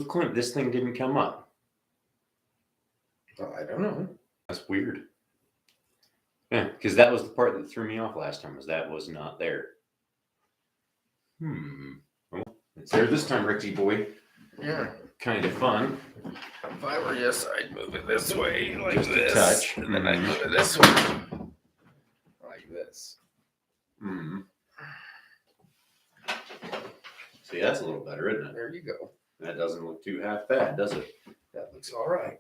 Clint, this thing didn't come up. Well, I don't know. That's weird. Yeah, because that was the part that threw me off last time, was that was not there. Well, it's there this time, Ricky boy. Yeah. Kind of fun. If I were you, I'd move it this way, like Just a this. touch. And then I'd move it this way. Like this. See, that's a little better, isn't it? There you go. That doesn't look too half bad, does it? That looks all right.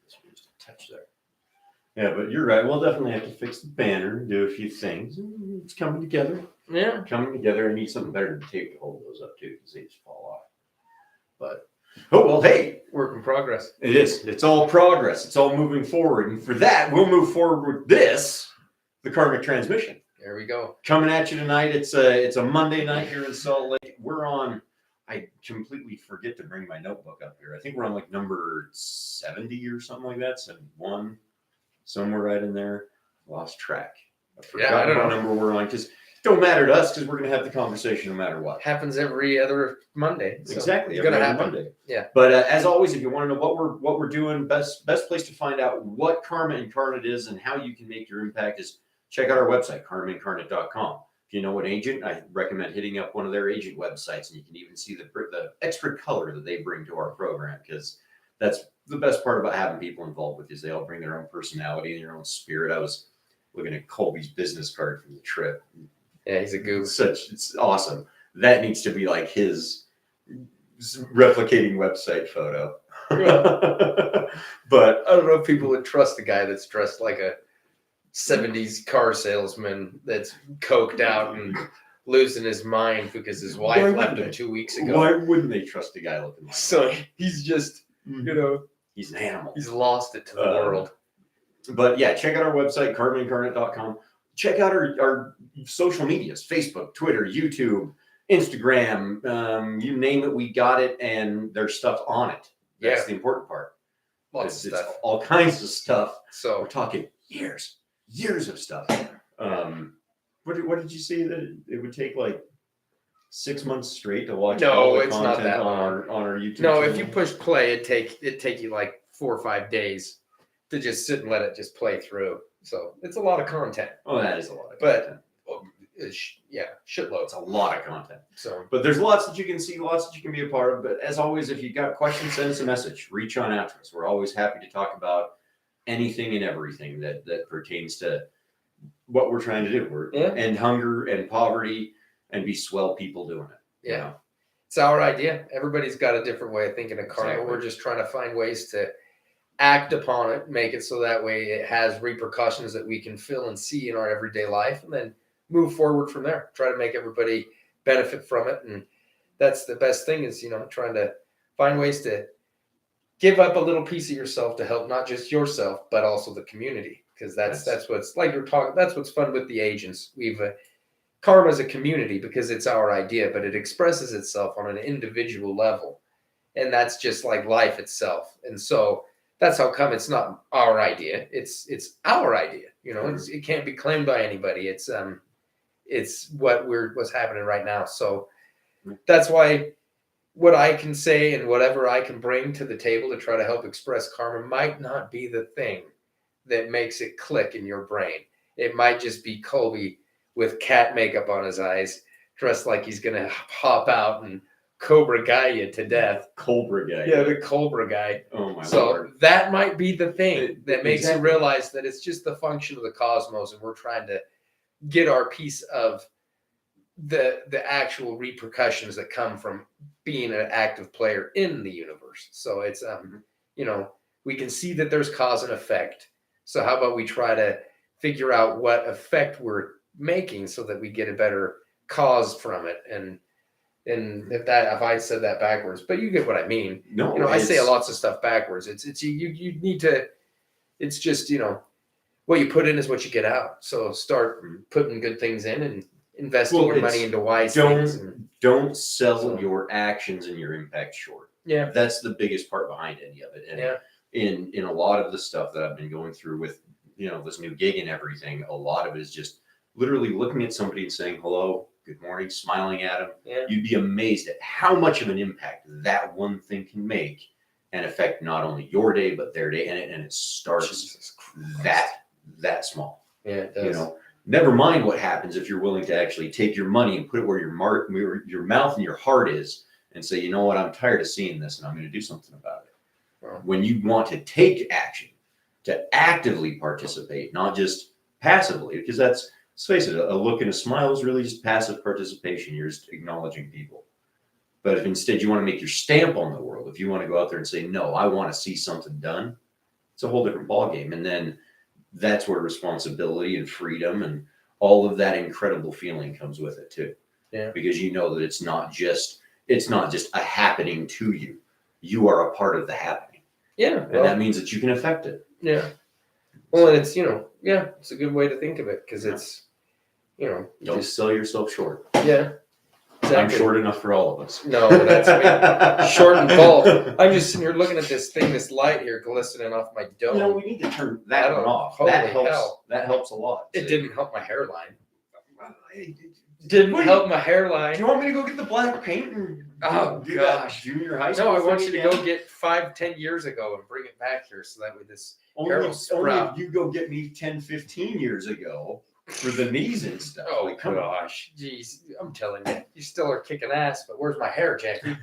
Just a touch there. Yeah, but you're right. We'll definitely have to fix the banner, do a few things. It's coming together. Yeah. Coming together. I need something better to tape to hold those up too, because they just fall off. But well, hey, work in progress. It is. It's all progress. It's all moving forward, and for that, we'll move forward with this, the Karmic Transmission. There we go. Coming at you tonight. It's a Monday night here in Salt Lake. We're on. I completely forget to bring my notebook up here. I think we're on like number 70 or something like that. 71, somewhere right in there. Lost track. I don't know what number we're on, because it don't matter to us, because we're going to have the conversation no matter what. Happens every other Monday. So exactly. It's going to happen. Monday. Yeah. But as always, if you want to know what we're doing, best place to find out what Karma Incarnate is and how you can make your impact is check out our website, karmaincarnate.com. If you know an agent, I recommend hitting up one of their agent websites, and you can even see the extra color that they bring to our program, because that's the best part about having people involved with you, is they all bring their own personality and their own spirit. I was looking at Colby's business card from the trip. Yeah, he's a goof. It's awesome. That needs to be like his replicating website photo. But I don't know if people would trust a guy that's dressed like a 70s car salesman that's coked out and losing his mind because his wife left him 2 weeks ago. Why wouldn't they trust a guy looking like that? So he's just, he's an animal. He's lost it to the world. But yeah, check out our website, karmaincarnate.com. Check out our social medias, Facebook, Twitter, YouTube, Instagram, you name it, we got it, and there's stuff on it. That's the important part. Lots of stuff. It's all kinds of stuff. So we're talking years of stuff. What did you say that it would take like 6 months straight to watch? No, it's not that long on our YouTube. No, channel? if you push play, it'd take you like 4 or 5 days to just sit and let it just play through. So it's a lot of content. Oh, that is a lot of content. But shitloads. It's a lot of content. So, but there's lots that you can see, lots that you can be a part of. But as always, if you've got questions, send us a message. Reach on out to us. We're always happy to talk about anything and everything that pertains to what we're trying to do. End hunger and poverty and be swell people doing it. Yeah. You know? It's our idea. Everybody's got a different way of thinking of karma. Exactly. We're just trying to find ways to act upon it, make it so that way it has repercussions that we can feel and see in our everyday life, and then move forward from there. Try to make everybody benefit from it. And that's the best thing is, trying to find ways to give up a little piece of yourself to help not just yourself, but also the community. Because that's what's like you're talking. That's what's fun with the agents. We've karma is a community because it's our idea, but it expresses itself on an individual level, and that's just like life itself. And so that's how come it's not our idea. It's our idea. It can't be claimed by anybody. It's what's happening right now. So that's why what I can say and whatever I can bring to the table to try to help express karma might not be the thing that makes it click in your brain. It might just be Colby with cat makeup on his eyes, dressed like he's going to hop out and Cobra Guy you to death. Cobra Guy. Yeah, the Cobra Guy. Oh, my So Lord. that might be the thing that makes you realize that it's just the function of the cosmos, and we're trying to get our piece of the actual repercussions that come from being an active player in the universe. So it's, we can see that there's cause and effect. So how about we try to figure out what effect we're making so that we get a better cause from it. And if I said that backwards, but you get what I mean. No, I say lots of stuff backwards. It's you need to, it's just, what you put in is what you get out. So start putting good things in and investing your money into wise things. Don't sell your actions and your impact short. Yeah. That's the biggest part behind any of it. And in a lot of the stuff that I've been going through with, this new gig and everything, a lot of it is just literally looking at somebody and saying, hello, good morning, smiling at them. Yeah. You'd be amazed at how much of an impact that one thing can make and affect not only your day, but their day. And it starts that small. Yeah, it does. You know, never mind what happens if you're willing to actually take your money and put it where your mouth and your heart is and say, you know what, I'm tired of seeing this and I'm going to do something about it. Wow. When you want to take action, to actively participate, not just passively, because let's face it, a look and a smile is really just passive participation. You're just acknowledging people. But if instead you want to make your stamp on the world, if you want to go out there and say, no, I want to see something done, it's a whole different ballgame. And then that's where responsibility and freedom and all of that incredible feeling comes with it too. Yeah. Because you know that it's not just a happening to you. You are a part of the happening. Yeah. And that means that you can affect it. Yeah. Well, and it's, it's a good way to think of it because it's, don't just sell yourself short. Yeah. Exactly. I'm short enough for all of us. No, that's me. Short and bald. I'm just sitting here looking at this light here glistening off my dome. We need to turn that one off. Holy That helps. hell. That helps a lot. It didn't help my hairline. Didn't help my hairline. Do you want me to go get the black paint and do gosh. that junior high school? No, I want you thing to again? go get 5-10 years ago and bring it back here so that way this Only hair will if sprout. you go get me 10-15 years ago for the knees and stuff. Oh Like, come on. gosh, jeez! I'm telling you, you still are kicking ass. But where's my hair, Jackie?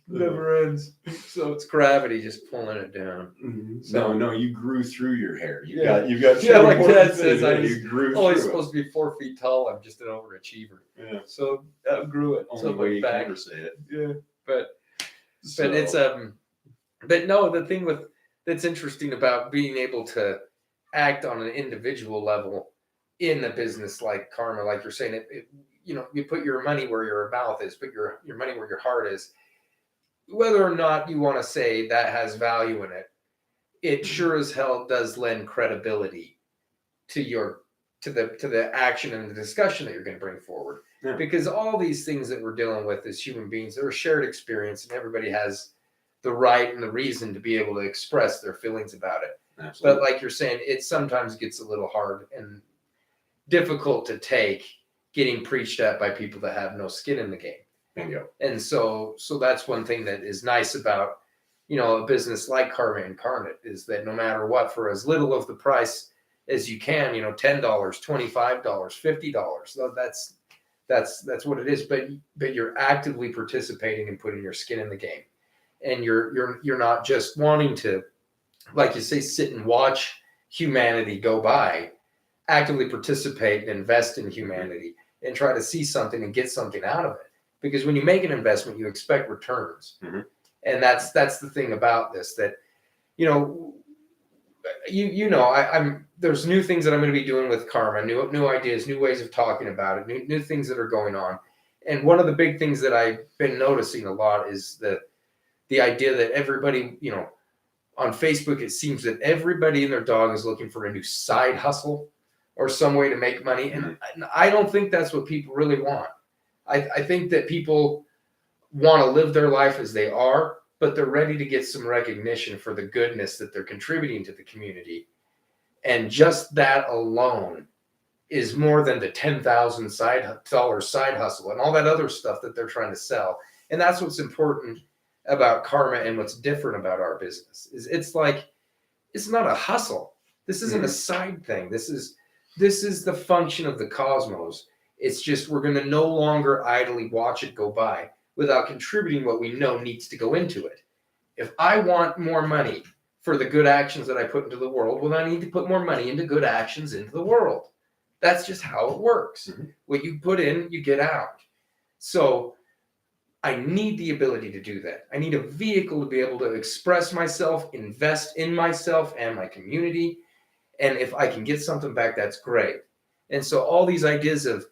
Never ends. So it's gravity just pulling it down. Mm-hmm. No, you grew through your hair. You've got Yeah, like Dad says, you grew only through supposed to be 4 feet tall. I'm just an overachiever. Yeah. So that grew it. Only So way you can back. ever say it. Yeah, but So, it's but no, the thing that's interesting about being able to act on an individual level in a business like Karma, like you're saying, you put your money where your mouth is, put your money where your heart is. Whether or not you want to say that has value in it, it sure as hell does lend credibility to the action and the discussion that you're going to bring forward. Yeah. Because all these things that we're dealing with as human beings, they're a shared experience, and everybody has the right and the reason to be able to express their feelings about it. Absolutely. But like you're saying, it sometimes gets a little hard and difficult to take getting preached at by people that have no skin in the game. Bingo. And so that's one thing that is nice about, a business like Karma Incarnate is that no matter what, for as little of the price as you can, $10, $25, $50, that's what it is. But you're actively participating and putting your skin in the game. And you're not just wanting to, like you say, sit and watch humanity go by. Actively participate and invest in humanity and try to see something and get something out of it. Because when you make an investment, you expect returns. Mm-hmm. And that's the thing about this, that, I'm there's new things that I'm going to be doing with Karma, new ideas, new ways of talking about it, new things that are going on. And one of the big things that I've been noticing a lot is the idea that everybody, on Facebook, it seems that everybody and their dog is looking for a new side hustle or some way to make money. And I don't think that's what people really want. I think that people want to live their life as they are, but they're ready to get some recognition for the goodness that they're contributing to the community. And just that alone is more than the $10,000 side hustle and all that other stuff that they're trying to sell. And that's what's important about Karma and what's different about our business is it's not a hustle. This isn't a side thing. This is the function of the cosmos. It's just we're going to no longer idly watch it go by without contributing what we know needs to go into it. If I want more money for the good actions that I put into the world, well, I need to put more money into good actions into the world. That's just how it works. Mm-hmm. What you put in, you get out. So I need the ability to do that. I need a vehicle to be able to express myself, invest in myself and my community. And if I can get something back, that's great. And so all these ideas of,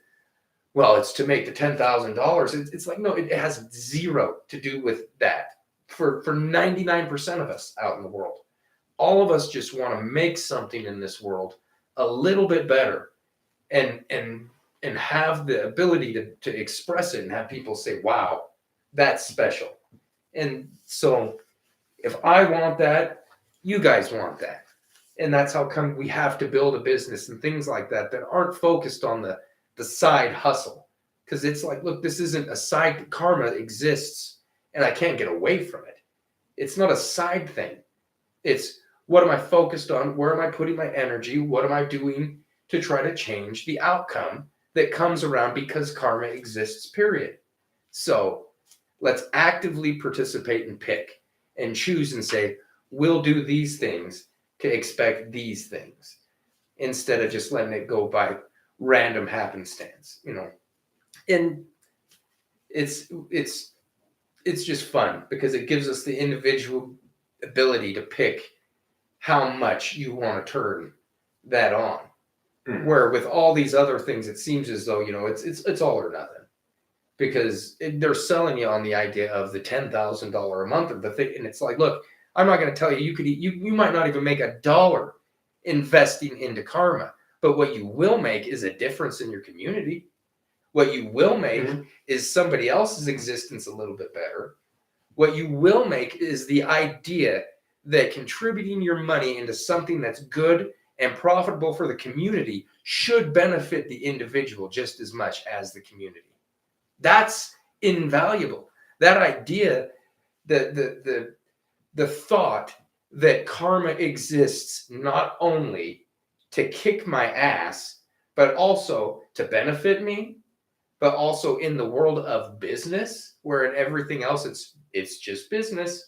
well, it's to make the $10,000. It's like, no, it has zero to do with that for 99% of us out in the world. All of us just want to make something in this world a little bit better and have the ability to express it and have people say, wow, that's special. And so if I want that, you guys want that. And that's how come we have to build a business and things like that aren't focused on the side hustle. Because it's like, look, this isn't a side. Karma exists and I can't get away from it. It's not a side thing. It's, what am I focused on? Where am I putting my energy? What am I doing to try to change the outcome that comes around because karma exists, period. So let's actively participate and pick and choose and say, we'll do these things to expect these things, instead of just letting it go by random happenstance, And it's just fun because it gives us the individual ability to pick how much you want to turn that on. Where with all these other things, it seems as though, it's all or nothing, because they're selling you on the idea of the $10,000 a month or the thing. And it's like, look, I'm not going to tell you, you might not even make $1 investing into karma, but what you will make is a difference in your community. What you will make is somebody else's existence a little bit better. What you will make is the idea that contributing your money into something that's good and profitable for the community should benefit the individual just as much as the community. That's invaluable. That idea, the thought that karma exists not only to kick my ass, but also to benefit me, but also in the world of business, where in everything else it's just business,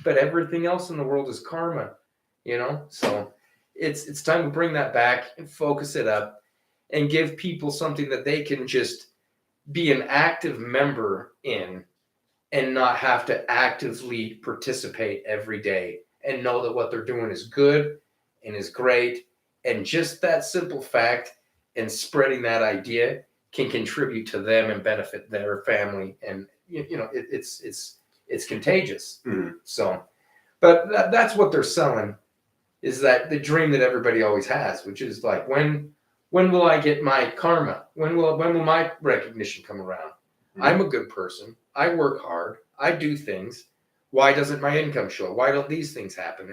but everything else in the world is karma, So it's time to bring that back and focus it up and give people something that they can just be an active member in and not have to actively participate every day, and know that what they're doing is good and is great. And just that simple fact and spreading that idea can contribute to them and benefit their family. And, it's contagious. So, but that's what they're selling, is that the dream that everybody always has, which is like, when will I get my karma? When will my recognition come around? I'm a good person. I work hard. I do things. Why doesn't my income show? Why don't these things happen?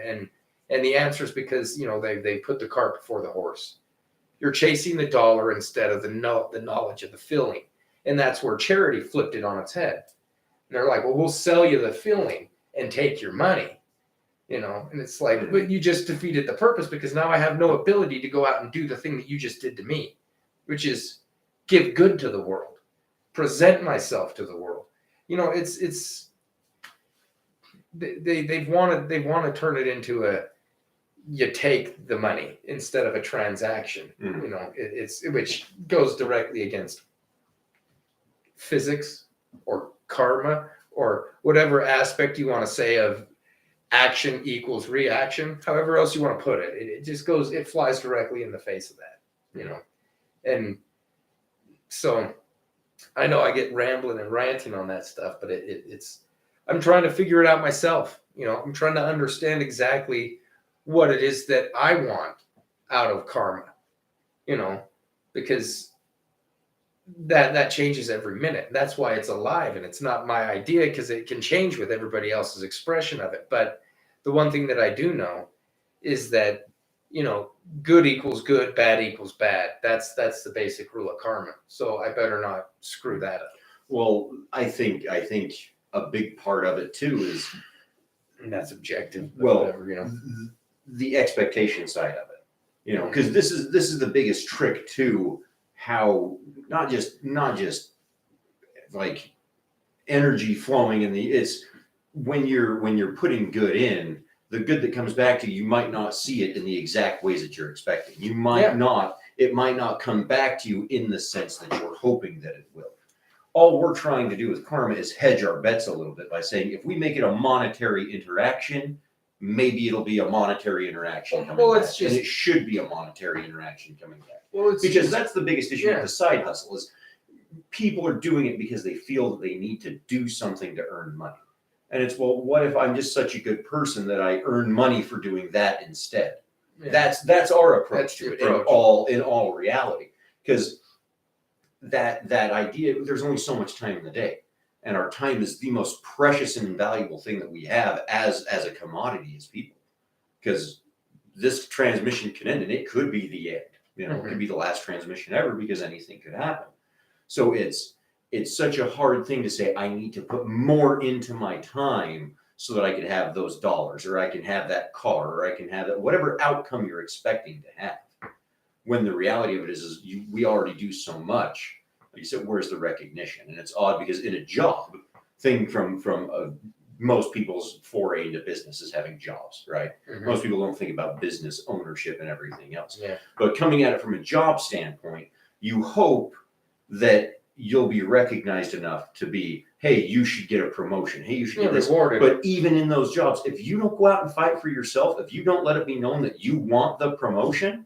And the answer is because, they put the cart before the horse. You're chasing the dollar instead of the knowledge of the feeling. And that's where charity flipped it on its head. And they're like, well, we'll sell you the feeling and take your money. And it's like, but you just defeated the purpose, because now I have no ability to go out and do the thing that you just did to me, which is give good to the world, present myself to the world. They want to turn it into you take the money instead of a transaction. Which goes directly against physics or karma or whatever aspect you want to say of action equals reaction, however else you want to put it. It just goes, it flies directly in the face of that, And so I know I get rambling and ranting on that stuff, but it's, I'm trying to figure it out myself. I'm trying to understand exactly what it is that I want out of karma, because that changes every minute. That's why it's alive, and it's not my idea, because it can change with everybody else's expression of it. But the one thing that I do know is that, good equals good, bad equals bad. That's the basic rule of karma. So I better not screw that up. Well, I think a big part of it too is, and that's objective. Well, whatever, the expectation side of it, because this is the biggest trick to how not just like energy flowing it's when you're putting good in, the good that comes back to you might not see it in the exact ways that you're expecting. You might not, it might not come back to you in the sense that you're hoping that it will. All we're trying to do with karma is hedge our bets a little bit by saying, if we make it a monetary interaction, maybe it'll be a monetary interaction coming back. And it should be a monetary interaction coming back. Because that's the biggest issue with the side hustle, is people are doing it because they feel that they need to do something to earn money. And it's, well, what if I'm just such a good person that I earn money for doing that instead? Yeah. That's our approach to it in all reality. Because that idea, there's only so much time in the day. And our time is the most precious and valuable thing that we have as a commodity as people. Because this transmission can end, and it could be the end. It could be the last transmission ever, because anything could happen. So it's such a hard thing to say, I need to put more into my time so that I could have those dollars, or I can have that car, or I can have that, whatever outcome you're expecting to have. When the reality of it is we already do so much. Like you said, where's the recognition? And it's odd, because in a job thing, from most people's foray into business is having jobs, right? Most people don't think about business ownership and everything else. Yeah. But coming at it from a job standpoint, you hope that you'll be recognized enough to be, hey, you should get a promotion. Hey, you should get this. Rewarded. But even in those jobs, if you don't go out and fight for yourself, if you don't let it be known that you want the promotion,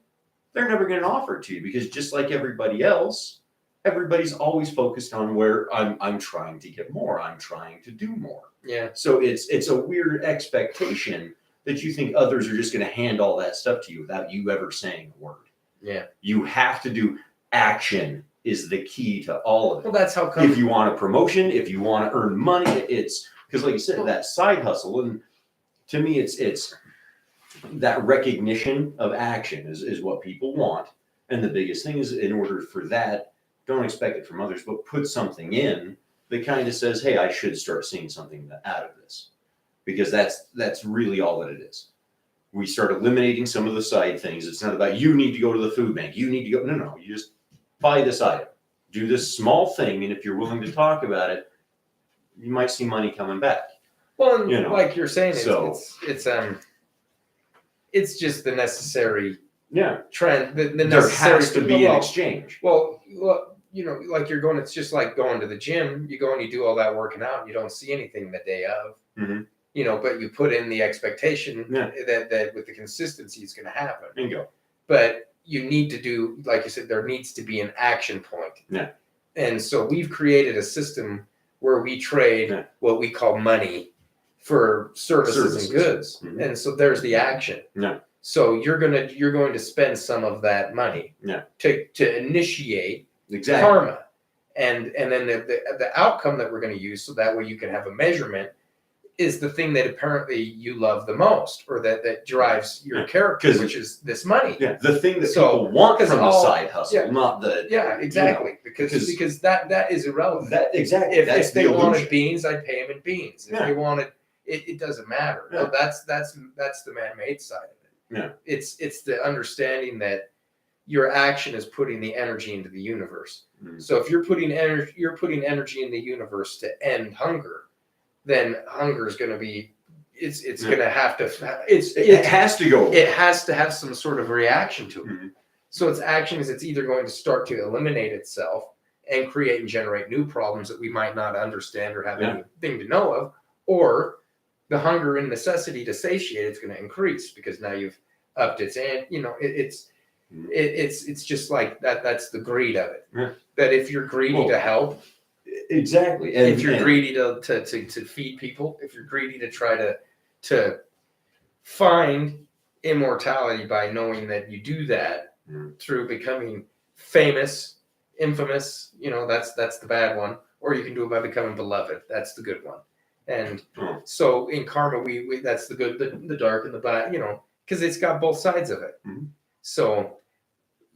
they're never going to offer it to you, because just like everybody else, everybody's always focused on where I'm trying to get more. I'm trying to do more. Yeah. So it's a weird expectation that you think others are just going to hand all that stuff to you without you ever saying a word. Yeah. You have to do action is the key to all of it. Well, that's how come. If you want a promotion, if you want to earn money, it's because, like you said, that side hustle. And to me, it's that recognition of action is what people want. And the biggest thing is, in order for that, don't expect it from others, but put something in that kind of says, hey, I should start seeing something out of this. Because that's really all that it is. We start eliminating some of the side things. It's not about, you need to go to the food bank. You need to go. No. You just buy this item. Do this small thing. And if you're willing to talk about it, you might see money coming back. Well, and like you're saying, it's just the necessary trend. The there necessary has to be an exchange. Well, like you're going, it's just like going to the gym. You go and you do all that working out, and you don't see anything the day of. But you put in the expectation that with the consistency, it's going to happen. Bingo. But you need to do, like you said, there needs to be an action point. Yeah. And so we've created a system where we trade what we call money for services and goods. And so there's the action. Yeah. So you're going to spend some of that money to initiate karma. And then the outcome that we're going to use, so that way you can have a measurement, is the thing that apparently you love the most, or that drives your character, which is this money. Yeah, the thing that people want from the side hustle, not the... Yeah, exactly. Because that is irrelevant. Exactly. If they wanted beans, I'd pay them in beans. If they wanted... It doesn't matter. Yeah. No, that's the man-made side of it. Yeah. It's the understanding that your action is putting the energy into the universe. So if you're putting energy in the universe to end hunger, then hunger is going to be, it's going to have to, it has to go. It has to have some sort of reaction to it. So its action is, it's either going to start to eliminate itself and create and generate new problems that we might not understand or have anything to know of, or the hunger and necessity to satiate it's going to increase, because now you've upped its, and it's just like that. That's the greed of it. Yeah. That if you're greedy to help. Exactly. And if you're greedy to feed people, if you're greedy to try to find immortality by knowing that you do that through becoming famous, infamous, that's the bad one. Or you can do it by becoming beloved. That's the good one. And so in karma, we that's the good, the dark, and the bad, because it's got both sides of it. So,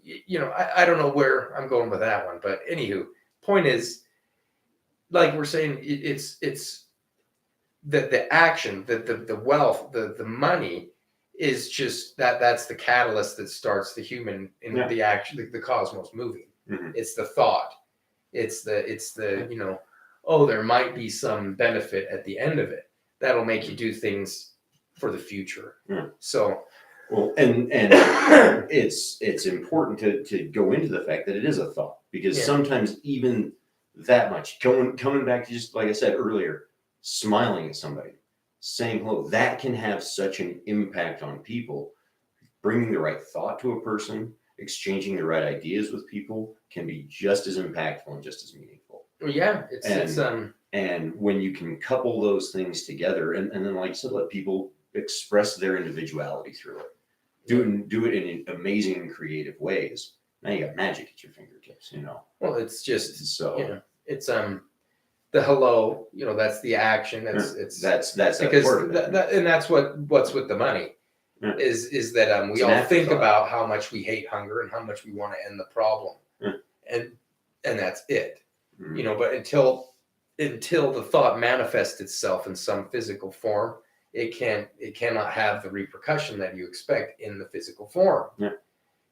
I don't know where I'm going with that one, but anywho, point is, like we're saying, it's the action, the wealth, the money is just that's the catalyst that starts the human in the action, the cosmos moving. It's the thought. It's the there might be some benefit at the end of it that'll make you do things for the future. So, well, and it's important to go into the fact that it is a thought, because sometimes even that much coming back to, just like I said earlier, smiling at somebody, saying hello, that can have such an impact on people. Bringing the right thought to a person, exchanging the right ideas with people can be just as impactful and just as meaningful. Yeah, and when you can couple those things together, and then, like I said, let people express their individuality through it, do it in amazing and creative ways. Now you got magic at your fingertips, Well, it's just so it's the hello, that's the action. That's because and that's what's with the money. Yeah. is that we It's an all think afterthought. about how much we hate hunger and how much we want to end the problem, Yeah. and that's it. Mhm. But until the thought manifests itself in some physical form, it cannot have the repercussion that you expect in the physical form. Yeah.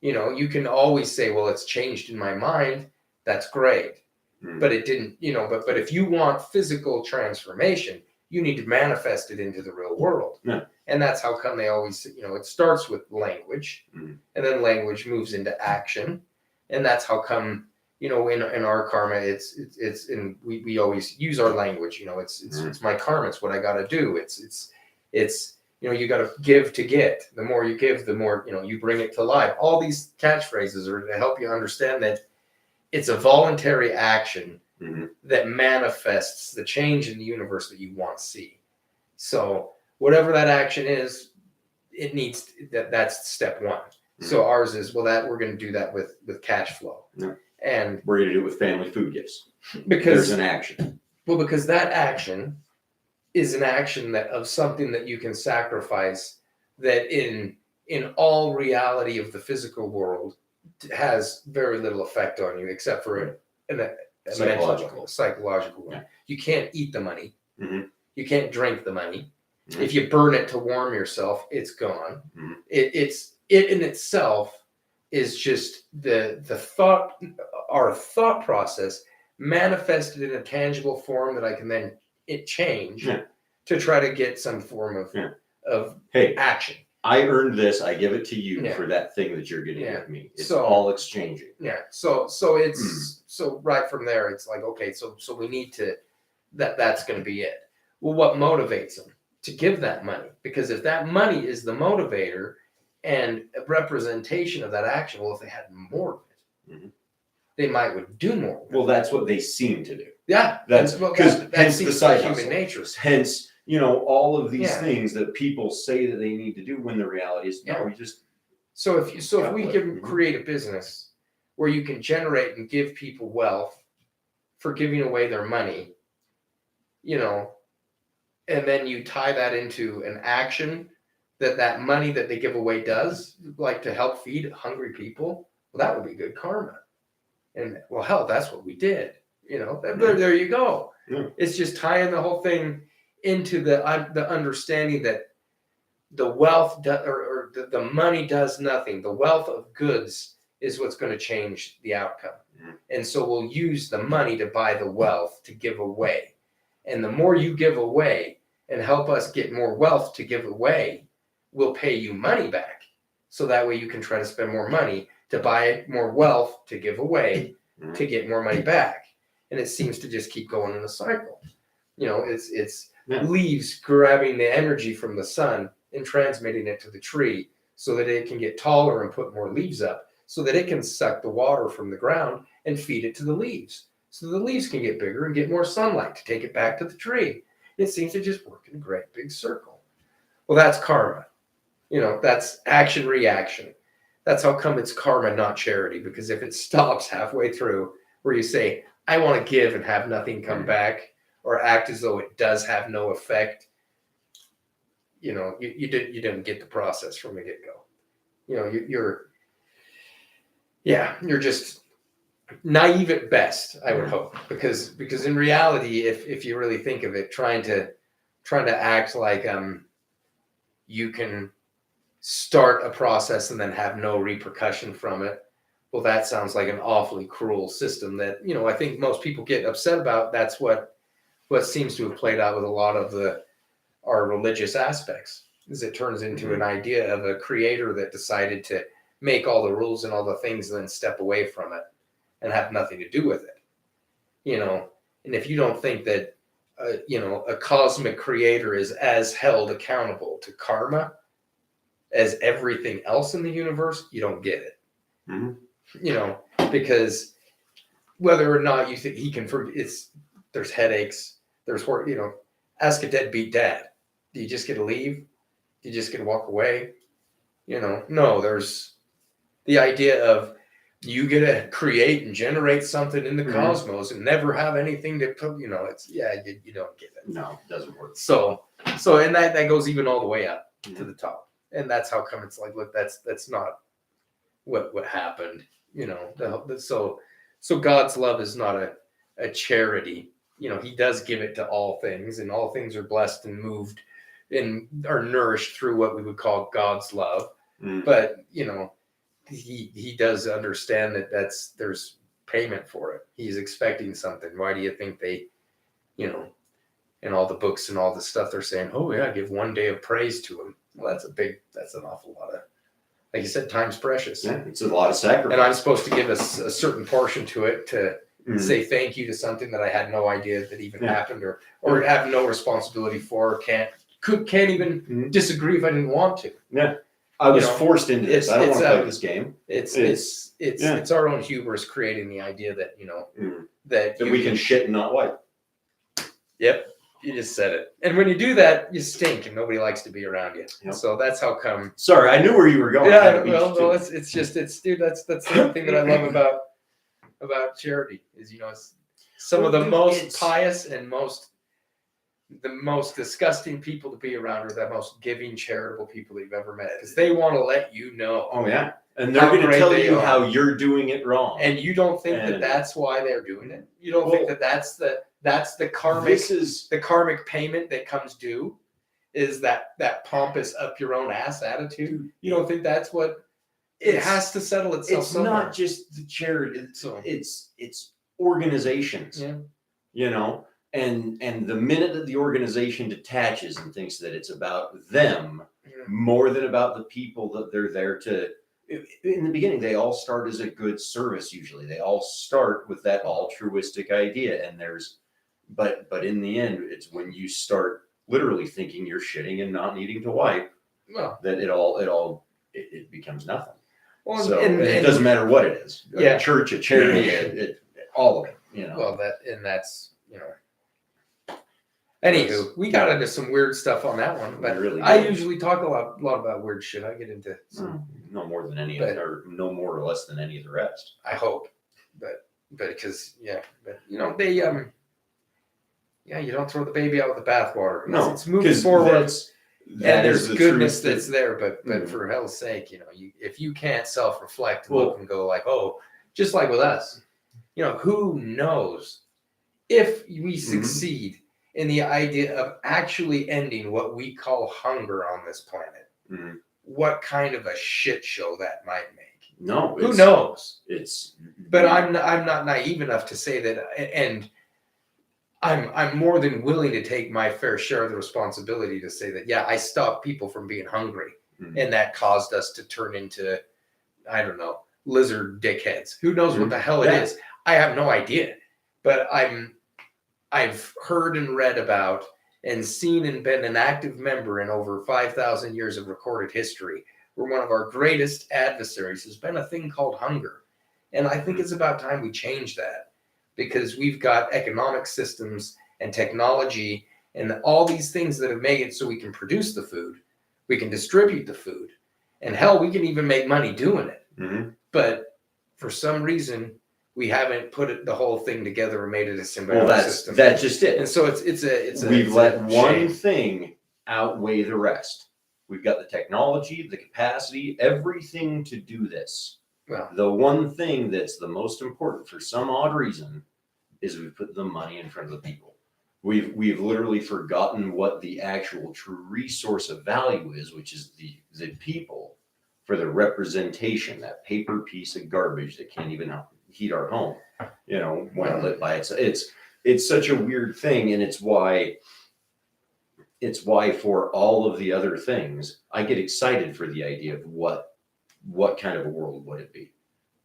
You can always say, well, it's changed in my mind. That's great. Mhm. But it didn't, but if you want physical transformation, you need to manifest it into the real world. Yeah. And that's how come they always, it starts with language, Mhm. and then language moves into action. And that's how come, in our karma, it's we always use our language, it's my karma, it's what I got to do. It's you got to give to get. The more you give, the more, you bring it to life. All these catchphrases are to help you understand that it's a voluntary action Mhm. that manifests the change in the universe that you want to see. So whatever that action is, it needs that's step one. Mhm. So ours is, that we're going to do that with cash flow. Yeah. And We're going to do it with family food gifts. because There's an action. because that action is an action that of something that you can sacrifice, that in all reality of the physical world has very little effect on you, except for a psychological one. Yeah. You can't eat the money. Mhm. You can't drink the money. Mhm. If you burn it to warm yourself, it's gone. Mhm. It in itself is just the thought, our thought process manifested in a tangible form that I can then change to try to get some form of Hey, action. I earned this. I give it to you Yeah. for that thing that you're going to Yeah. give me. It's So- all exchanging. Yeah. So it's so right from there, it's like, okay, so we need to that's going to be it. Well, what motivates them to give that money? Because if that money is the motivator and a representation of that action, well, if they had more of it, Mhm. they would do more. Well, that's what they seem to do. Yeah, That's because that hence the seems side like hustle. human nature. Hence, all of these Yeah. things that people say that they need to do when the reality is no, Yeah. you just So if we can Mhm. create a business where you can generate and give people wealth for giving away their money, and then you tie that into an action that money that they give away does, like to help feed hungry people, well, that would be good karma. And well, hell, that's what we did. There you go. Yeah. It's just tying the whole thing into the understanding that the wealth or the money does nothing. The wealth of goods is what's going to change the outcome. Mhm. And so we'll use the money to buy the wealth to give away. And the more you give away and help us get more wealth to give away, we'll pay you money back. So that way you can try to spend more money to buy more wealth to give away Mhm. to get more money back. And it seems to just keep going in a cycle. It's Yeah. leaves grabbing the energy from the sun and transmitting it to the tree so that it can get taller and put more leaves up, so that it can suck the water from the ground and feed it to the leaves, so the leaves can get bigger and get more sunlight to take it back to the tree. It seems to just work in a great big circle. Well, that's karma. That's action reaction. That's how come it's karma, not charity. Because if it stops halfway through, where you say, I want to give and have nothing come back, or act as though it does have no effect, you didn't get the process from the get-go. You're just naive at best, I would hope, because in reality, if you really think of it, trying to act like you can start a process and then have no repercussion from it, well, that sounds like an awfully cruel system that I think most people get upset about. That's what seems to have played out with a lot of our religious aspects, is it turns into an idea of a creator that decided to make all the rules and all the things and then step away from it and have nothing to do with it. And if you don't think that a cosmic creator is as held accountable to karma as everything else in the universe, you don't get it. Mhm. Because whether or not you think he can forgive, there's headaches, there's work, ask a deadbeat dad. Do you just get to leave? Do you just get to walk away? No, there's the idea of you get to create and generate something in the cosmos and never have anything to put, you don't get it. No, it doesn't work. So and that goes even all the way up to the top. and that's how come it's like, look, that's not what happened. So God's love is not a charity. He does give it to all things, and all things are blessed and moved and are nourished through what we would call God's love. But he does understand that there's payment for it. He's expecting something. Why do you think they, in all the books and all the stuff they're saying, oh yeah, give 1 day of praise to him? Well, that's an awful lot of, like you said, time's precious. Yeah, it's a lot of sacrifice. And I'm supposed to give a certain portion to it to say thank you to something that I had no idea that even happened, or have no responsibility for, or can't even disagree if I didn't want to. Yeah. I was forced into this. I don't want to play this game. It's our own hubris creating the idea that that we can shit and not wipe. Yep, you just said it. And when you do that, you stink, and nobody likes to be around you. Yep. So that's how come. Sorry, I knew where you were going. Yeah, well, it's dude. That's the thing that I love about charity is it's some of the most pious and the most disgusting people to be around are the most giving, charitable people that you've ever met, because they want to let you know. Oh yeah, and they're going to tell you how you're doing it wrong, and you don't think that that's why they're doing it. You don't think that that's the karmic. This is the karmic payment that comes due. Is that pompous up your own ass attitude? You don't think that's what it has to settle itself? It's not just the charity. It's organizations. Yeah. And the minute that the organization detaches and thinks that it's about them more than about the people that they're there to, in the beginning, they all start as a good service. Usually they all start with that altruistic idea. And but in the end, it's when you start literally thinking you're shitting and not needing to wipe, that it becomes nothing. Well, so and it doesn't matter what it is. A church, a charity, all of it, Well, that's. Anywho, we got into some weird stuff on that one, but really I usually talk a lot about weird shit. I get into some, no more than any or no more or less than any of the rest. I hope, but because they you don't throw the baby out with the bathwater. No, it's moving forward, and there's goodness that's there. But for hell's sake, if you can't self-reflect and look and go like, oh, just like with us, who knows if we succeed in the idea of actually ending what we call hunger on this planet, what kind of a shit show that might make. No, who knows? But I'm not naive enough to say that, and I'm more than willing to take my fair share of the responsibility to say that I stopped people from being hungry, and that caused us to turn into, I don't know, lizard dickheads. Who knows what the hell it is? I have no idea, but I've heard and read about and seen and been an active member in over 5,000 years of recorded history, where one of our greatest adversaries has been a thing called hunger. And I think it's about time we change that, because we've got economic systems and technology and all these things that have made it so we can produce the food, we can distribute the food, and hell, we can even make money doing it. But for some reason, we haven't put the whole thing together and made it a symbiotic system. That's just it. And so it's we've let one thing outweigh the rest. We've got the technology, the capacity, everything to do this. Well, the one thing that's the most important for some odd reason is we put the money in front of the people. We've literally forgotten what the actual true resource of value is, which is the people, for the representation, that paper piece of garbage that can't even heat our home, when lit by it's such a weird thing. And it's why for all of the other things, I get excited for the idea of what kind of a world would it be.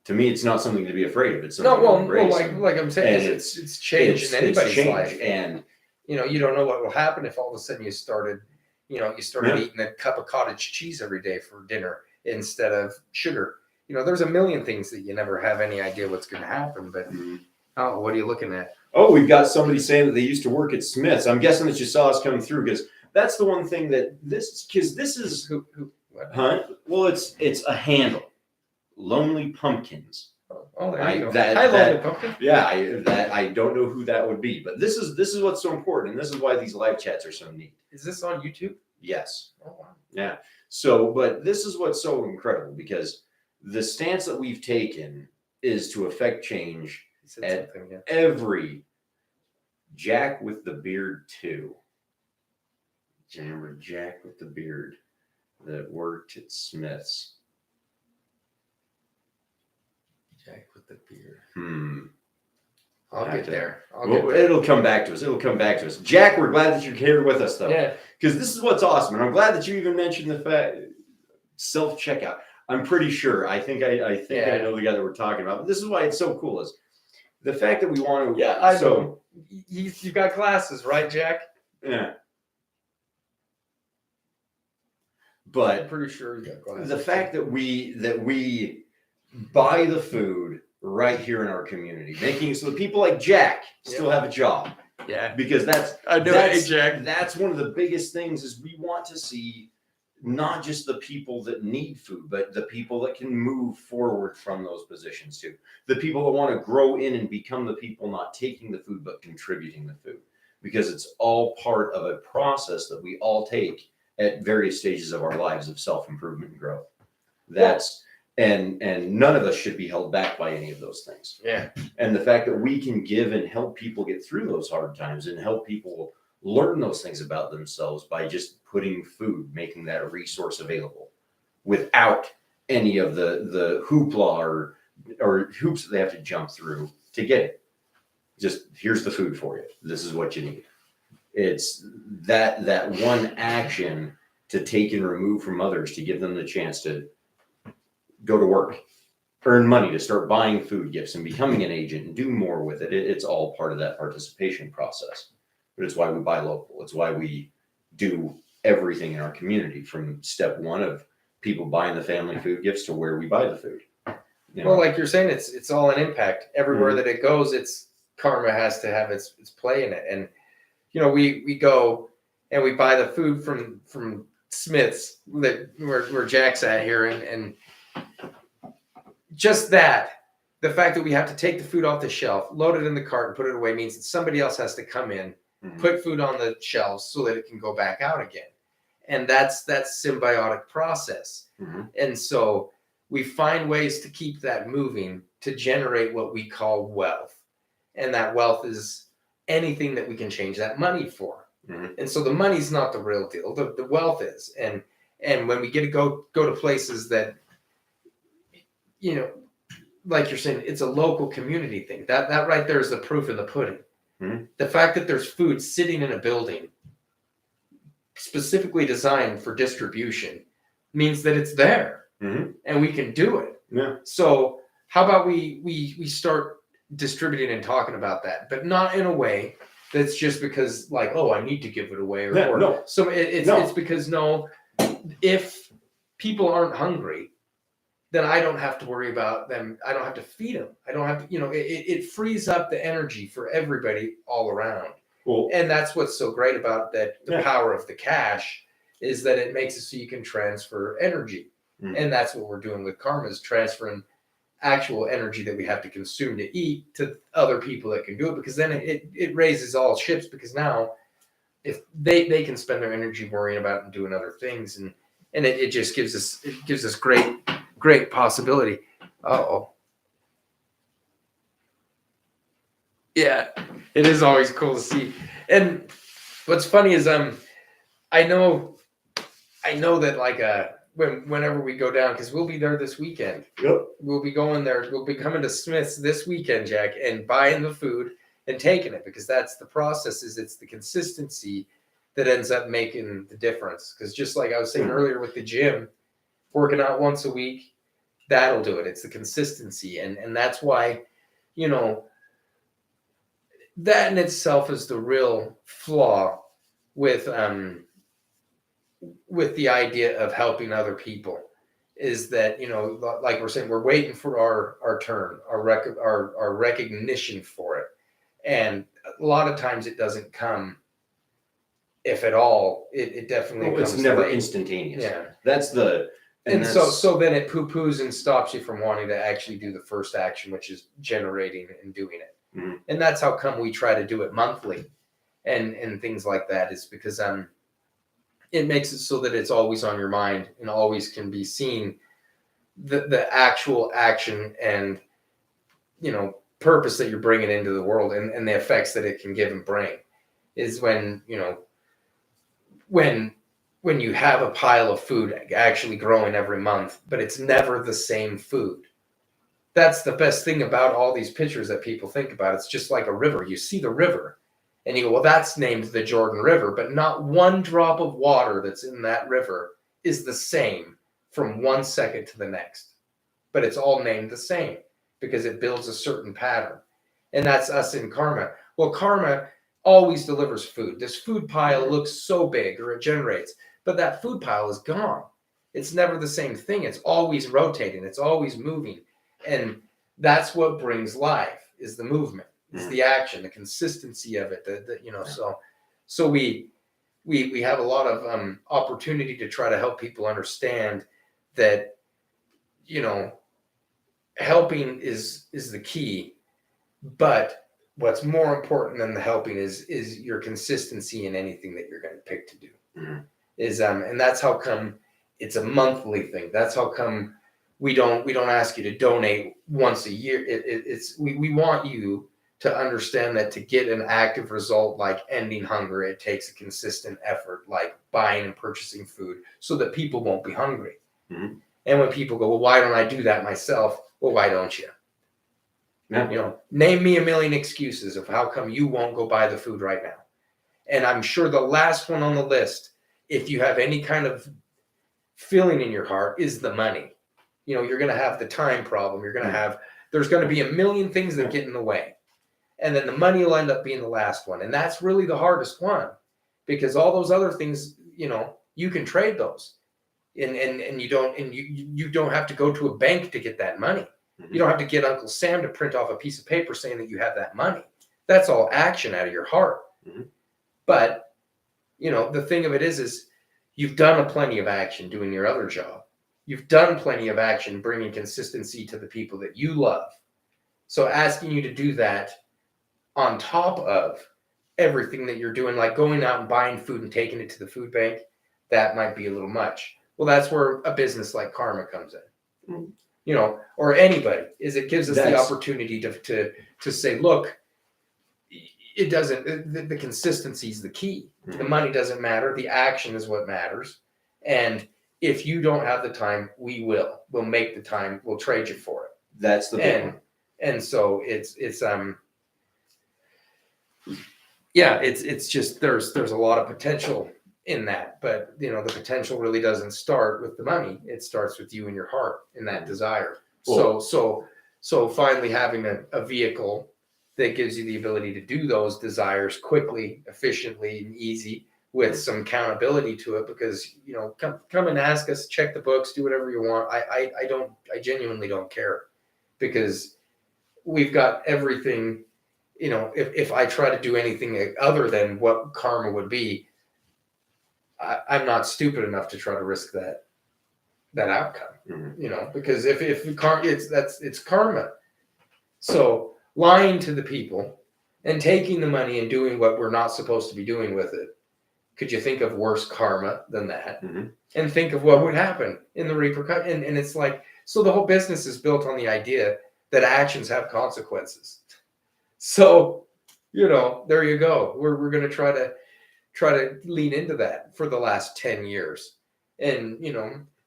To me, it's not something to be afraid of. It's something to embrace. Like I'm saying, it's change in anybody's life. And you don't know what will happen if all of a sudden you started eating a cup of cottage cheese every day for dinner instead of sugar. There's a million things that you never have any idea what's going to happen. But what are you looking at? Oh, we've got somebody saying that they used to work at Smith's. I'm guessing that you saw us coming through, because that's the one thing that this is who huh? Well, it's a handle. Lonely Pumpkins. Oh, there you go. Lonely Pumpkin. Yeah, I don't know who that would be, but this is what's so important, and this is why these live chats are so neat. Is this on YouTube? Yes. Oh, wow. Yeah. So, but this is what's so incredible, because the stance that we've taken is to affect change He said at something, yeah. every Jack with the beard too. Do you remember Jack with the beard that worked at Smith's? Jack with the beard. I'll I'll get there. It'll come back to us. It'll come back to us. Jack, we're glad that you're here with us, though. Yeah. Because this is what's awesome. And I'm glad that you even mentioned the fact self-checkout. I'm pretty sure. I think I know the guy that we're talking about. But this is why it's so cool, is the fact that we want to. Yeah, I know. You got glasses, right, Jack? Yeah. But I'm pretty sure you got glasses. the fact that we buy the food right here in our community, making it so that people like Jack still have a job. Yeah. Because that's Jack. That's one of the biggest things, is we want to see not just the people that need food, but the people that can move forward from those positions too. The people that want to grow in and become the people not taking the food, but contributing the food. Because it's all part of a process that we all take at various stages of our lives of self-improvement and growth. That's and none of us should be held back by any of those things. Yeah. And the fact that we can give and help people get through those hard times and help people learn those things about themselves by just putting food, making that a resource available without any of the hoopla or hoops that they have to jump through to get it. Just, here's the food for you. This is what you need. It's that one action to take and remove from others, to give them the chance to go to work, earn money, to start buying food gifts and becoming an agent and do more with it. It's all part of that participation process. But it's why we buy local. It's why we do everything in our community, from step one of people buying the family food gifts to where we buy the food. You know? Well, like you're saying, it's all an impact. Everywhere that it goes, it's karma has to have its play in it. And we go and we buy the food from Smith's, that where Jack's at here, and just that, the fact that we have to take the food off the shelf, load it in the cart, and put it away, means that somebody else has to come in, put food on the shelves so that it can go back out again. And that's symbiotic process. And so we find ways to keep that moving, to generate what we call wealth. And that wealth is anything that we can change that money for. And so the money's not the real deal. The wealth is. And when we get to go to places that, like you're saying, it's a local community thing. That right there is the proof in the pudding. The fact that there's food sitting in a building specifically designed for distribution means that it's there, and we can do it. Yeah. So how about we start distributing and talking about that, but not in a way that's just because, like, oh, I need to give it away, or so it's because if people aren't hungry, then I don't have to worry about them. I don't have to feed them. I don't have to, it frees up the energy for everybody all around. Cool. And that's what's so great about that. The power of the cash is that it makes it so you can transfer energy. And that's what we're doing with karma, is transferring actual energy that we have to consume to eat to other people that can do it, because then it raises all ships, because now if they can spend their energy worrying about and doing other things, and it just gives us great possibility. Yeah, it is always cool to see. And what's funny is I know that, like, whenever we go down, because we'll be there this weekend. Yep. We'll be going there. We'll be coming to Smith's this weekend, Jack, and buying the food and taking it, because that's the process. Is it's the consistency that ends up making the difference. Because just like I was saying earlier with the gym, working out once a week, that'll do it. It's the consistency. And that's why, that in itself is the real flaw with the idea of helping other people, is that, like we're saying, we're waiting for our turn, our recognition for it. And a lot of times it doesn't come, if at all. It definitely comes. It's never late. Instantaneous. Yeah. That's the... And so then it poo-poos and stops you from wanting to actually do the first action, which is generating and doing it. And that's how come we try to do it monthly and things like that, is because it makes it so that it's always on your mind and always can be seen, the actual action and, purpose that you're bringing into the world, and the effects that it can give and bring, is when, when you have a pile of food actually growing every month, but it's never the same food. That's the best thing about all these pictures that people think about. It's just like a river. You see the river and you go, well, that's named the Jordan River, but not one drop of water that's in that river is the same from 1 second to the next. But it's all named the same because it builds a certain pattern. And that's us in karma. Well, karma always delivers food. This food pile looks so big, or it generates, but that food pile is gone. It's never the same thing. It's always rotating. It's always moving. And that's what brings life, is the movement. It's the action, the consistency of it. So we have a lot of opportunity to try to help people understand that, helping is the key, but what's more important than the helping is your consistency in anything that you're going to pick to do. And that's how come it's a monthly thing. That's how come we don't ask you to donate once a year. We want you to understand that to get an active result like ending hunger, it takes a consistent effort, like buying and purchasing food, so that people won't be hungry. And when people go, well, why don't I do that myself? Well, why don't you? Yeah. Name me a million excuses of how come you won't go buy the food right now. And I'm sure the last one on the list, if you have any kind of feeling in your heart, is the money. You're going to have the time problem. There's going to be a million things that get in the way. And then the money will end up being the last one. And that's really the hardest one, because all those other things, you can trade those. And you don't have to go to a bank to get that money. You don't have to get Uncle Sam to print off a piece of paper saying that you have that money. That's all action out of your heart. But, the thing of it is you've done plenty of action doing your other job. You've done plenty of action bringing consistency to the people that you love. So asking you to do that on top of everything that you're doing, like going out and buying food and taking it to the food bank, that might be a little much. Well, that's where a business like Karma comes in. Or anybody, is it gives us the opportunity to say, look, it doesn't, the consistency is the key. The money doesn't matter. The action is what matters. And if you don't have the time, we'll make the time. We'll trade you for it. That's the big one. And so it's just, there's a lot of potential in that, but the potential really doesn't start with the money. It starts with you and your heart and that desire. Cool. So finally having a vehicle that gives you the ability to do those desires quickly, efficiently, and easy, with some accountability to it, because come and ask us, check the books, do whatever you want. I genuinely don't care, because we've got everything. If I try to do anything other than what karma would be, I'm not stupid enough to try to risk that outcome. Because if karma, it's karma. So lying to the people and taking the money and doing what we're not supposed to be doing with it, could you think of worse karma than that? And think of what would happen in the repercussion. And it's like, so the whole business is built on the idea that actions have consequences. So, there you go. We're going to try to lean into that for the last 10 years. And,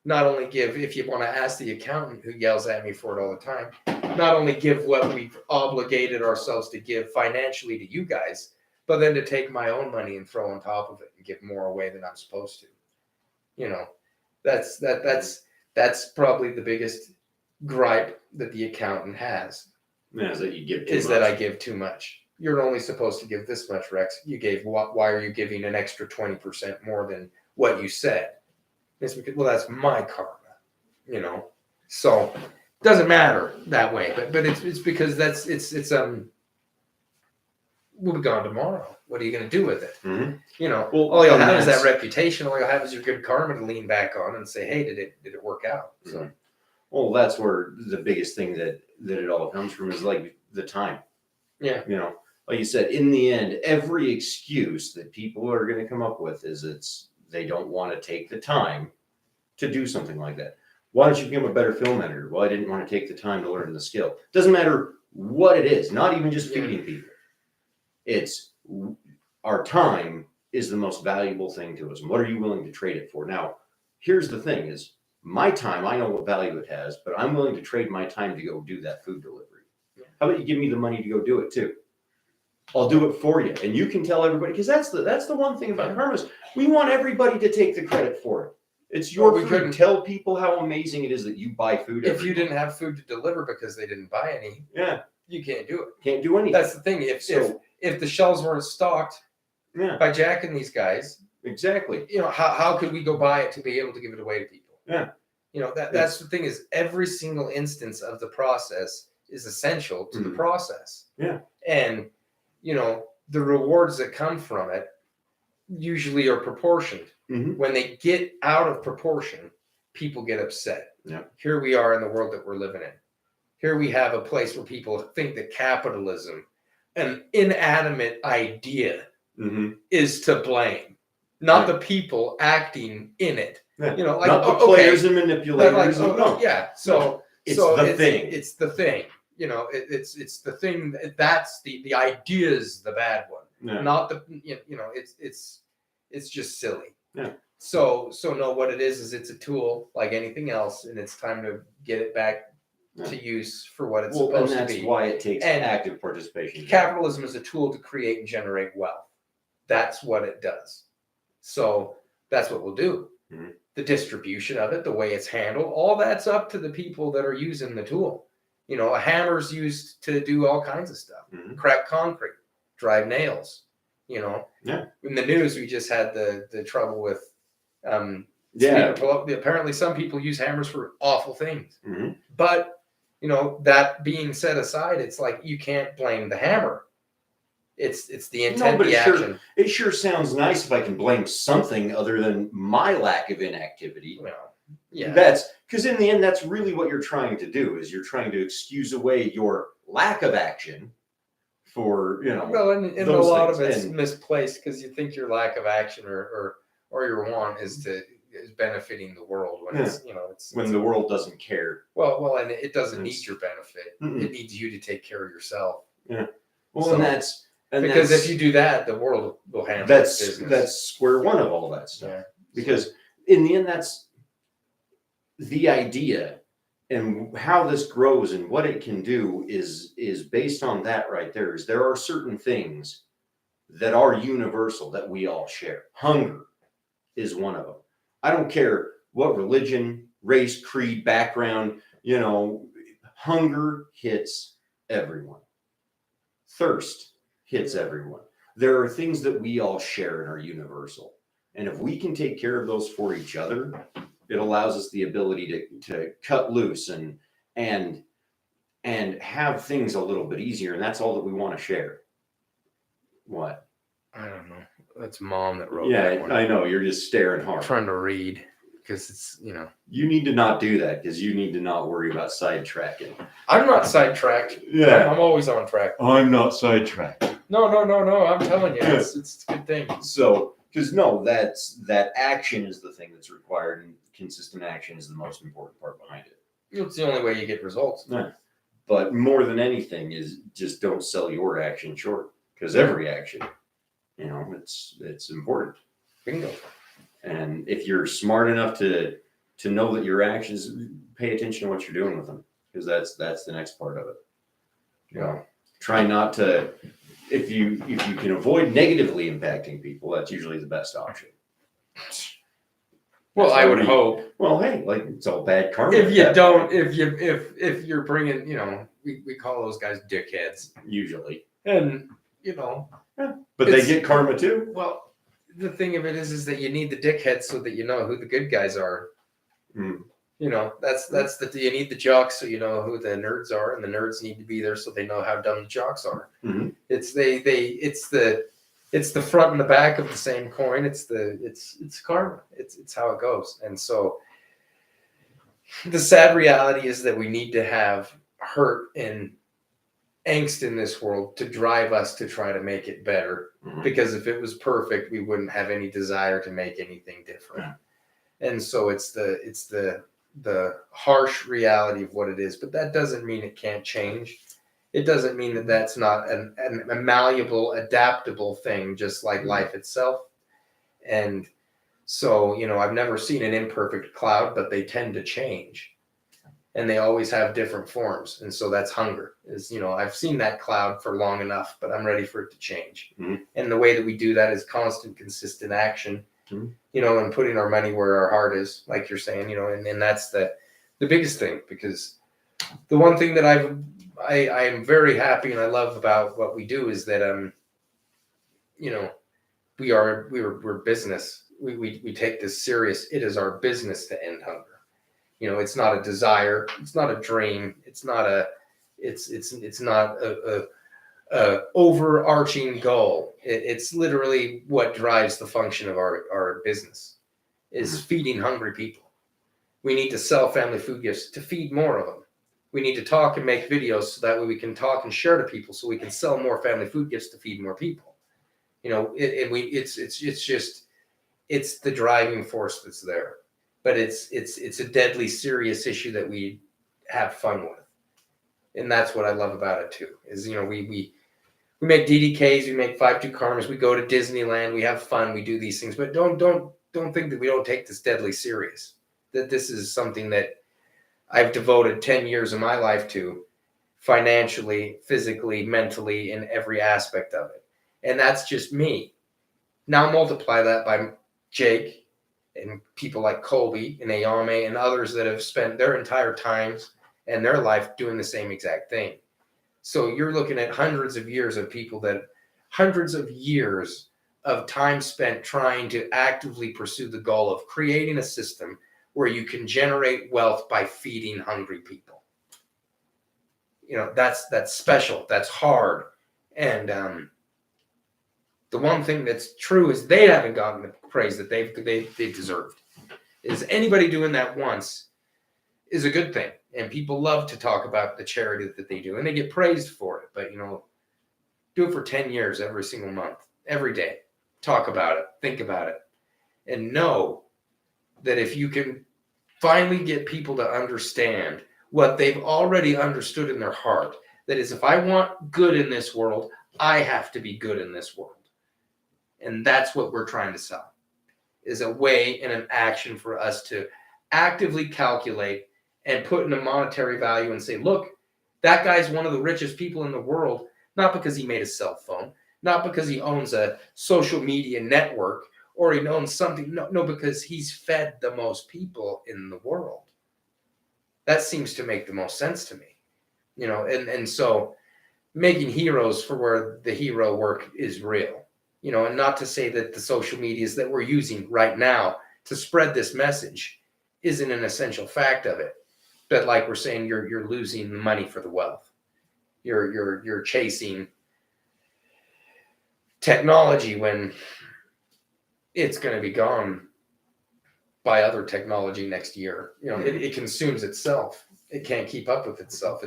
not only give, if you want to ask the accountant who yells at me for it all the time, not only give what we've obligated ourselves to give financially to you guys, but then to take my own money and throw on top of it and give more away than I'm supposed to. That's probably the biggest gripe that the accountant has. Is that you give too is much. That I give too much. You're only supposed to give this much, Rex. You gave what? Why are you giving an extra 20% more than what you said? It's because, well, that's my karma, So it doesn't matter that way, but it's because we'll be gone tomorrow. What are you going to do with it? Well, all you'll have is that reputation. All you'll have is your good karma to lean back on and say, hey, did it work out? So, well, that's where the biggest thing that it all comes from is like the time. Yeah. Like you said, in the end, every excuse that people are going to come up with is they don't want to take the time to do something like that. Why don't you become a better film editor? Well, I didn't want to take the time to learn the skill. Doesn't matter what it is, not even just feeding people. It's our time is the most valuable thing to us. And what are you willing to trade it for? Now, here's the thing is my time, I know what value it has, but I'm willing to trade my time to go do that food delivery. How about you give me the money to go do it too? I'll do it for you. And you can tell everybody, because that's the one thing about karma is we want everybody to take the credit for it. It's your food. Couldn't tell people how amazing it is that you buy food. If you didn't have food to deliver because they didn't buy any, you can't do it. Can't do anything. That's the thing. If the shelves weren't stocked by Jack and these guys, exactly. How could we go buy it to be able to give it away to people? Yeah. That's the thing is every single instance of the process is essential to the process. Yeah. And the rewards that come from it usually are proportioned. When they get out of proportion, people get upset. Yeah. Here we are in the world that we're living in. Here we have a place where people think that capitalism, an inanimate idea, is to blame, not the people acting in it. Yeah. Not the players and manipulators. So it's the thing. It's the thing. It's the thing. That's the idea is the bad one. Yeah. Not the it's just silly. Yeah. So no, what it is it's a tool like anything else, and it's time to get it back to use for what it's supposed to be. That's why it takes active participation. Capitalism is a tool to create and generate wealth. That's what it does. So that's what we'll do. The distribution of it, the way it's handled, all that's up to the people that are using the tool. A hammer's used to do all kinds of stuff. Crack concrete, drive nails. In the news, we just had the trouble with apparently some people use hammers for awful things. But that being set aside, it's like you can't blame the hammer. It's the intent, the action. It sure sounds nice if I can blame something other than my lack of inactivity. Well, yeah. That's because in the end, that's really what you're trying to do is you're trying to excuse away your lack of action for, Well, and a lot of it's misplaced because you think your lack of action or your want is benefiting the world when it's when the world doesn't care. Well, and it doesn't need your benefit. It needs you to take care of yourself. Yeah. Well, because if you do that, the world will handle business. That's square one of all that stuff. Yeah. Because in the end, that's the idea, and how this grows and what it can do is based on that right there. Is there are certain things that are universal that we all share. Hunger is one of them. I don't care what religion, race, creed, background. Hunger hits everyone. Thirst hits everyone. There are things that we all share and are universal. And if we can take care of those for each other, it allows us the ability to cut loose and have things a little bit easier. And that's all that we want to share. What? I don't know. That's Mom that wrote that one. I know. You're just staring hard. I'm trying to read because it's, You need to not do that because you need to not worry about sidetracking. I'm not sidetracked. Yeah. I'm always on track. I'm not sidetracked. No. I'm telling you, it's a good thing. So, because that action is the thing that's required, and consistent action is the most important part behind it. It's the only way you get results. Yeah. But more than anything is just don't sell your action short, because every action, it's important. Bingo. And if you're smart enough to know that your actions, pay attention to what you're doing with them, because that's the next part of it. Try not to. If you can avoid negatively impacting people, that's usually the best option. Well, I would hope. Well, hey, it's all bad karma. If you don't, if you're bringing, we call those guys dickheads usually, and but they get karma too. Well, the thing of it is that you need the dickheads so that you know who the good guys are. That's you need the jocks so you know who the nerds are, and the nerds need to be there so they know how dumb the jocks are. It's the front and the back of the same coin. It's karma. It's how it goes. And so the sad reality is that we need to have hurt and angst in this world to drive us to try to make it better. Mhm. Because if it was perfect, we wouldn't have any desire to make anything different. And so it's the harsh reality of what it is. But that doesn't mean it can't change. It doesn't mean that that's not a malleable, adaptable thing, just like life itself. And so, I've never seen an imperfect cloud, but they tend to change. And they always have different forms. And so that's hunger. I've seen that cloud for long enough, but I'm ready for it to change. Mhm. And the way that we do that is constant, consistent action, Mhm. And putting our money where our heart is, like you're saying, and that's the biggest thing. Because the one thing that I am very happy and I love about what we do is that, we're business. We take this serious. It is our business to end hunger. It's not a desire. It's not a dream. It's not a overarching goal. It's literally what drives the function of our business is feeding hungry people. We need to sell family food gifts to feed more of them. We need to talk and make videos so that way we can talk and share to people so we can sell more family food gifts to feed more people. It's the driving force that's there. But it's a deadly serious issue that we have fun with. And that's what I love about it too. Is we make DDKs, we make 5-2 karmas, we go to Disneyland, we have fun, we do these things, but don't think that we don't take this deadly serious. That this is something that I've devoted 10 years of my life to, financially, physically, mentally, in every aspect of it. And that's just me. Now multiply that by Jake and people like Colby and Ayame and others that have spent their entire times and their life doing the same exact thing. So you're looking at hundreds of years of time spent trying to actively pursue the goal of creating a system where you can generate wealth by feeding hungry people. That's special. That's hard. And the one thing that's true is they haven't gotten the praise that they deserved. Is anybody doing that once is a good thing. And people love to talk about the charity that they do, and they get praised for it. But, do it for 10 years, every single month, every day. Talk about it, think about it, and know that if you can finally get people to understand what they've already understood in their heart, that is, if I want good in this world, I have to be good in this world. And that's what we're trying to sell, is a way and an action for us to actively calculate and put in a monetary value and say, look, that guy's one of the richest people in the world, not because he made a cell phone, not because he owns a social media network or he owns something. No, because he's fed the most people in the world. That seems to make the most sense to me, and so making heroes for where the hero work is real, and not to say that the social medias that we're using right now to spread this message isn't an essential fact of it. But like we're saying, you're losing the money for the wealth. You're chasing technology when it's going to be gone by other technology next year. It consumes itself. It can't keep up with itself.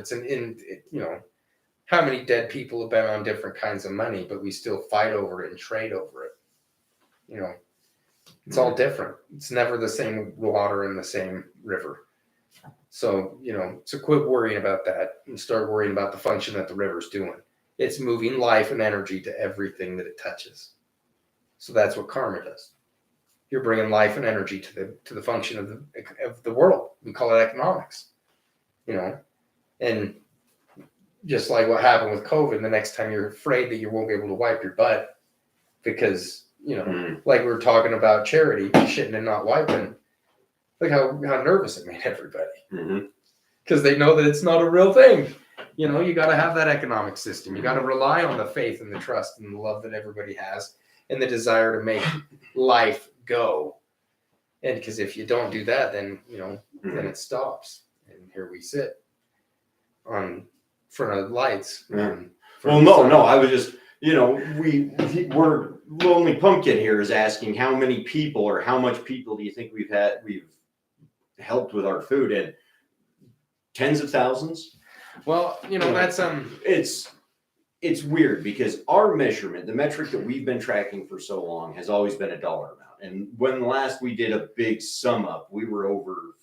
How many dead people have been on different kinds of money, but we still fight over it and trade over it. It's all different. It's never the same water in the same river. So, so quit worrying about that and start worrying about the function that the river's doing. It's moving life and energy to everything that it touches. So that's what karma does. You're bringing life and energy to the function of the world. We call it economics. And just like what happened with COVID, the next time you're afraid that you won't be able to wipe your butt because, like we were talking about charity, shitting and not wiping. Look how nervous it made everybody. Because they know that it's not a real thing. You got to have that economic system. You got to rely on the faith and the trust and the love that everybody has and the desire to make life go. And because if you don't do that, then, then it stops. And here we sit on front of lights. Well, no, I was just, we're Lonely Pumpkin here is asking how many people or how much people do you think we've helped with our food? And tens of thousands. Well, that's It's weird because our measurement, the metric that we've been tracking for so long, has always been a dollar amount. And when last we did a big sum up, we were over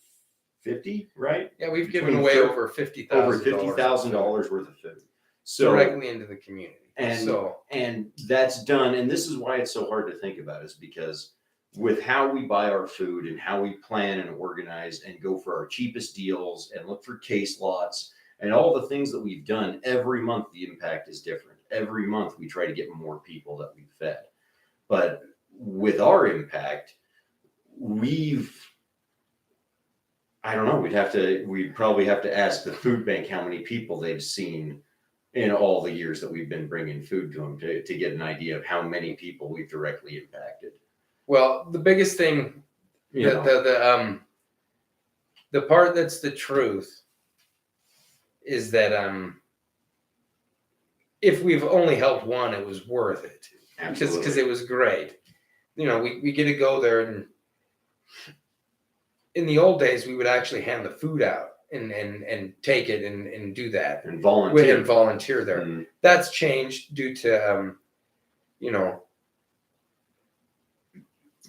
50, right? Yeah, we've given away over $50,000 worth of food. So directly into the community. And that's done. And this is why it's so hard to think about, is because with how we buy our food and how we plan and organize and go for our cheapest deals and look for case lots and all the things that we've done, every month the impact is different. Every month we try to get more people that we've fed. But with our impact, I don't know, we'd probably have to ask the food bank how many people they've seen in all the years that we've been bringing food to them to get an idea of how many people we've directly impacted. Well, the biggest thing, the part that's the truth is that if we've only helped one, it was worth it. Because it was great. We get to go there, and in the old days we would actually hand the food out and take it and do that and volunteer there. Mm-hmm. That's changed due to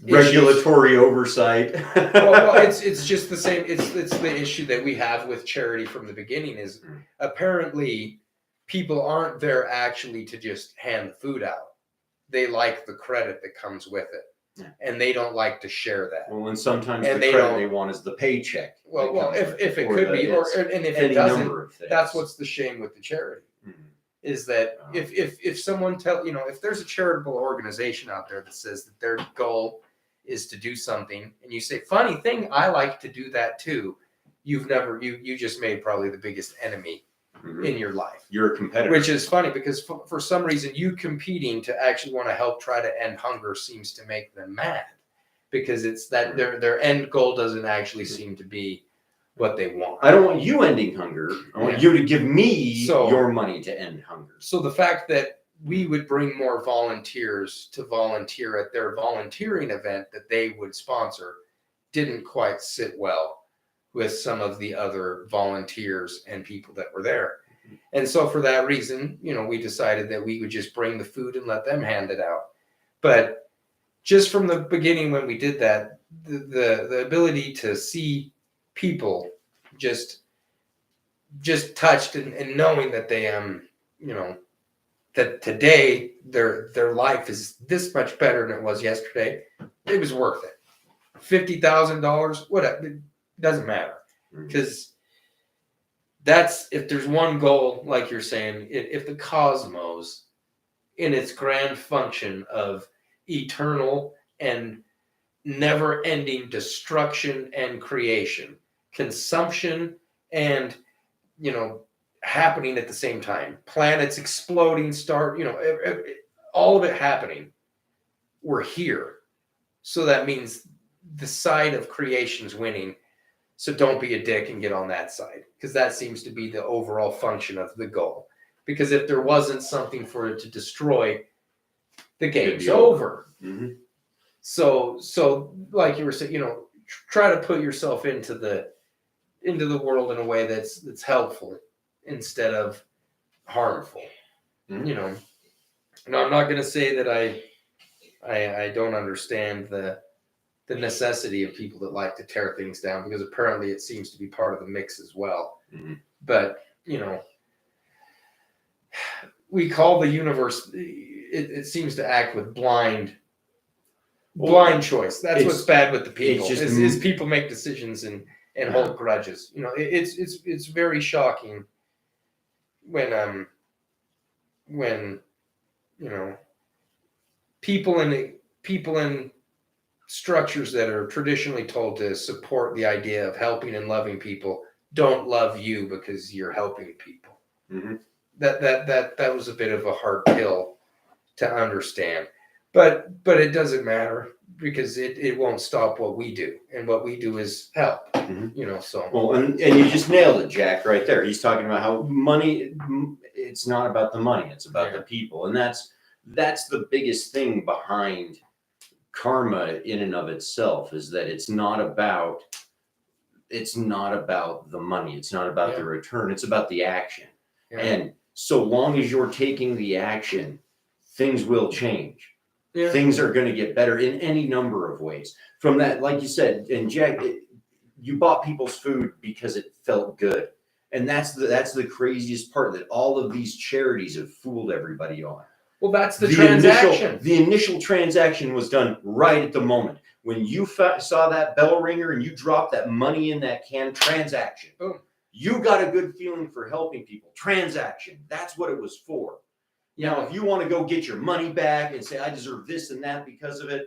regulatory oversight. well, it's just the same. It's the issue that we have with charity from the beginning is apparently people aren't there actually to just hand the food out. They like the credit that comes with it. Yeah. And they don't like to share that. Well, and sometimes the credit they want is the paycheck. Well, if it could be, and if it doesn't, that's what's the shame with the charity. Mm-hmm. Is that if someone if there's a charitable organization out there that says that their goal is to do something, and you say, funny thing, I like to do that too, you just made probably the biggest enemy in your life. You're a competitor. Which is funny because for some reason you competing to actually want to help try to end hunger seems to make them mad, because it's that their end goal doesn't actually seem to be what they want. I don't want you ending hunger. I want you to give me your money to end hunger. So the fact that we would bring more volunteers to volunteer at their volunteering event that they would sponsor didn't quite sit well with some of the other volunteers and people that were there. And so for that reason, we decided that we would just bring the food and let them hand it out. But just from the beginning when we did that, the ability to see people just touched and knowing that they that today their life is this much better than it was yesterday, it was worth it. $50,000, whatever, it doesn't matter, because that's, if there's one goal, like you're saying, if the cosmos in its grand function of eternal and never-ending destruction and creation, consumption and happening at the same time, planets exploding, all of it happening, we're here. So that means the side of creation's winning. So don't be a dick and get on that side, because that seems to be the overall function of the goal. Because if there wasn't something for it to destroy, the game's over. Mm-hmm. So like you were saying, try to put yourself into the world in a way that's helpful instead of harmful. Mm-hmm. And I'm not going to say that I don't understand the necessity of people that like to tear things down, because apparently it seems to be part of the mix as well. Mm-hmm. But we call the universe, it seems to act with blind choice. That's what's bad with the people. Is people make decisions and hold grudges. It's very shocking when people in structures that are traditionally told to support the idea of helping and loving people don't love you because you're helping people. Mm-hmm. That was a bit of a hard pill to understand, but it doesn't matter, because it won't stop what we do, and what we do is help. Mm-hmm. So well, and you just nailed it, Jack, right there. He's talking about how money, it's not about the money, it's about the people, and that's the biggest thing behind karma in and of itself, is that it's not about it's not about the money. It's not about Yeah. the return. It's about the action. Yeah. And so long as you're taking the action, things will change. Yeah. Things are going to get better in any number of ways. From that, like you said, and Jack, you bought people's food because it felt good. And that's the craziest part, that all of these charities have fooled everybody on. Well, that's the transaction. The initial transaction was done right at the moment. When you saw that bell ringer and you dropped that money in that can, transaction. Boom. You got a good feeling for helping people. Transaction. That's what it was for. Now, if you want to go get your money back and say, I deserve this and that because of it,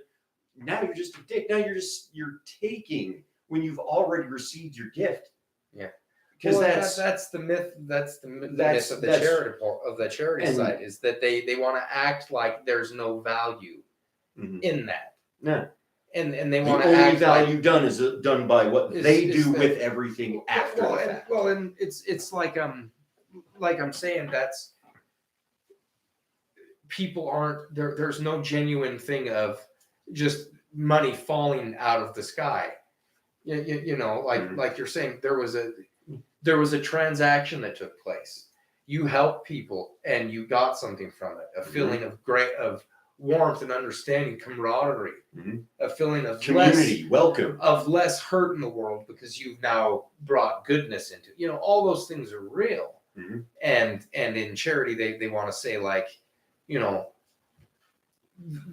now you're just a dick. Now you're taking when you've already received your gift. Yeah. Because that's the myth. That's the myth of the charity side, is that they want to act like there's no value in that. Yeah. And they want to act. The only value like, done is done by what they do with everything after the fact. And it's like I'm saying, that's people aren't there. There's no genuine thing of just money falling out of the sky. You know, like you're saying, there was a transaction that took place. You helped people and you got something from it. A feeling of warmth and understanding, camaraderie, a feeling of community, welcome, of less hurt in the world because you've now brought goodness into it. You know, all those things are real. And in charity, they want to say, like, you know,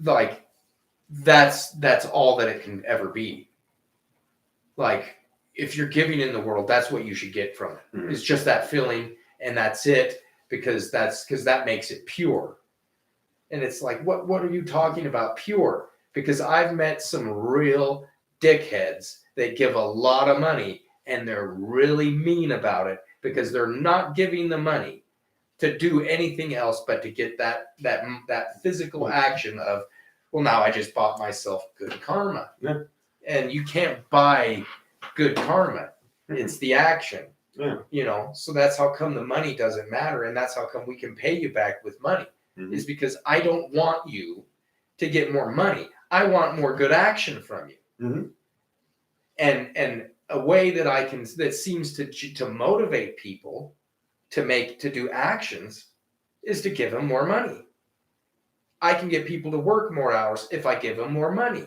like that's all that it can ever be. Like, if you're giving in the world, that's what you should get from it. It's just that feeling, and that's it, because that makes it pure. And it's like, what are you talking about pure? Because I've met some real dickheads that give a lot of money and they're really mean about it because they're not giving the money to do anything else but to get that physical action of, well, now I just bought myself good karma. Yeah. And you can't buy good karma. It's the action. Yeah. You know, so that's how come the money doesn't matter, and that's how come we can pay you back with money. Is because I don't want you to get more money. I want more good action from you. And a way that seems to motivate people to do actions is to give them more money. I can get people to work more hours if I give them more money.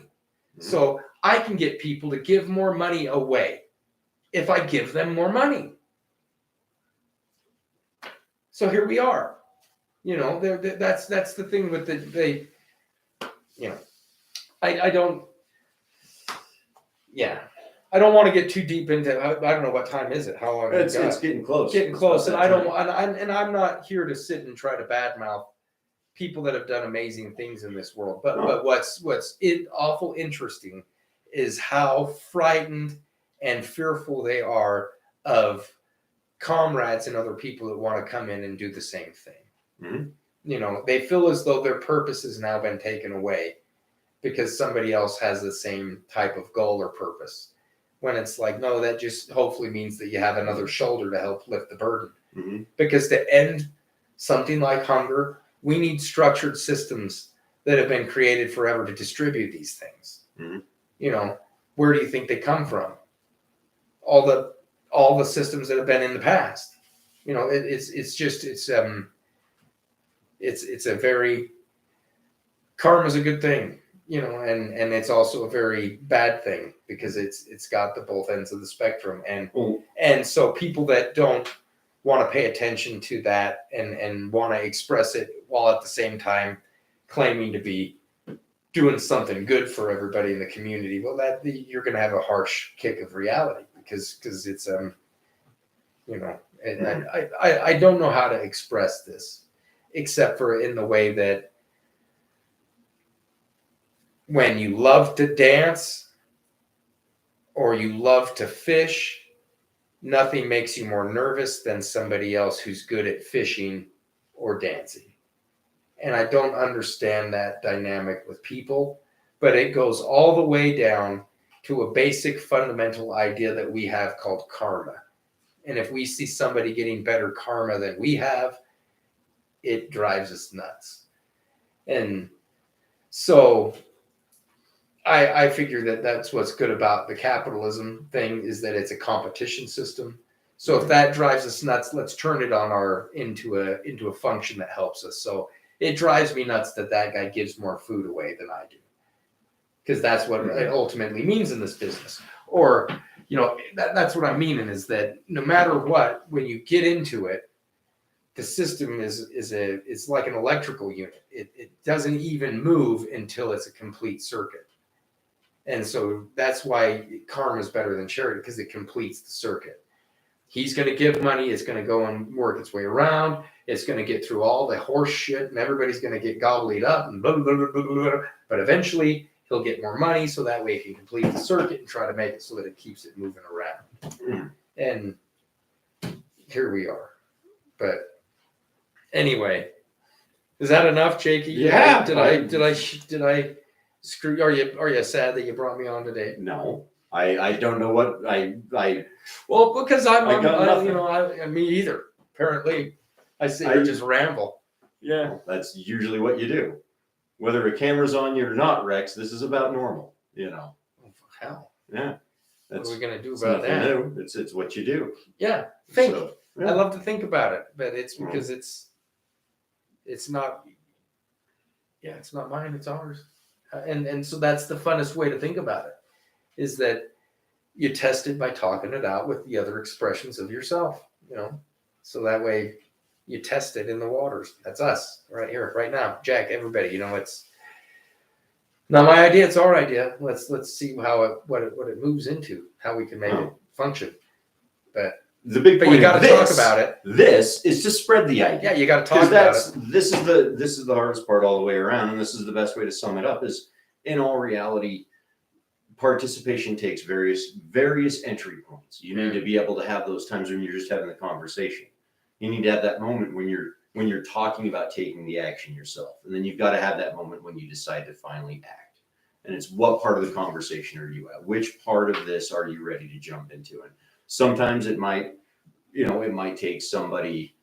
So I can get people to give more money away if I give them more money. So here we are. You know, that's the thing with they. You know, I don't want to get too deep into. I don't know what time is it. How long? It's getting close. Getting close, and I'm not here to sit and try to badmouth people that have done amazing things in this world. But what's awful interesting is how frightened and fearful they are of comrades and other people that want to come in and do the same thing. You know, they feel as though their purpose has now been taken away because somebody else has the same type of goal or purpose. When it's like, no, that just hopefully means that you have another shoulder to help lift the burden. Because to end something like hunger, we need structured systems that have been created forever to distribute these things. You know, where do you think they come from? All the systems that have been in the past. You know, it's a very, karma's a good thing, you know, and it's also a very bad thing because it's got the both ends of the spectrum. And so people that don't want to pay attention to that and want to express it while at the same time claiming to be doing something good for everybody in the community, well, you're going to have a harsh kick of reality because it's you know, and I don't know how to express this except for in the way that when you love to dance or you love to fish, nothing makes you more nervous than somebody else who's good at fishing or dancing. And I don't understand that dynamic with people, but it goes all the way down to a basic fundamental idea that we have called karma. And if we see somebody getting better karma than we have, it drives us nuts. And so I figure that that's what's good about the capitalism thing is that it's a competition system. So if that drives us nuts, let's turn it on into a function that helps us. So it drives me nuts that guy gives more food away than I do, because that's what it ultimately means in this business. Or, that's what I'm meaning is that no matter what, when you get into it, the system is like an electrical unit. It doesn't even move until it's a complete circuit. And so that's why karma is better than charity, because it completes the circuit. He's going to give money. It's going to go and work its way around. It's going to get through all the horse shit, and everybody's going to get gobbled up and blah, blah, blah, blah, blah. But eventually he'll get more money, so that way he can complete the circuit and try to make it so that it keeps it moving around. And here we are. But anyway, is that enough, Jakey? Yeah. Did I screw? Are you sad that you brought me on today? No, I don't know what I. Well, because got me either. Apparently, I sit here just ramble. Yeah, that's usually what you do. Whether a camera's on you or not, Rex, this is about normal. Oh, hell. Yeah. What are we gonna do about that? New. It's what you do. Yeah. So, I love to think about it, but it's because it's not. Yeah, it's not mine. It's ours. And so that's the funnest way to think about it, is that you test it by talking it out with the other expressions of yourself, so that way you test it in the waters. That's us right here, right now. Jack, everybody, it's not my idea. It's our idea. Let's see what it moves into, how we can make it function. But the big point you got to talk about it. This is to spread the idea. Yeah, you got to talk about it. This is the hardest part all the way around, and this is the best way to sum it up. Is in all reality, participation takes various entry points. You need to be able to have those times when you're just having the conversation. You need to have that moment when you're talking about taking the action yourself, and then you've got to have that moment when you decide to finally act. And it's what part of the conversation are you at? Which part of this are you ready to jump into? And sometimes it might take somebody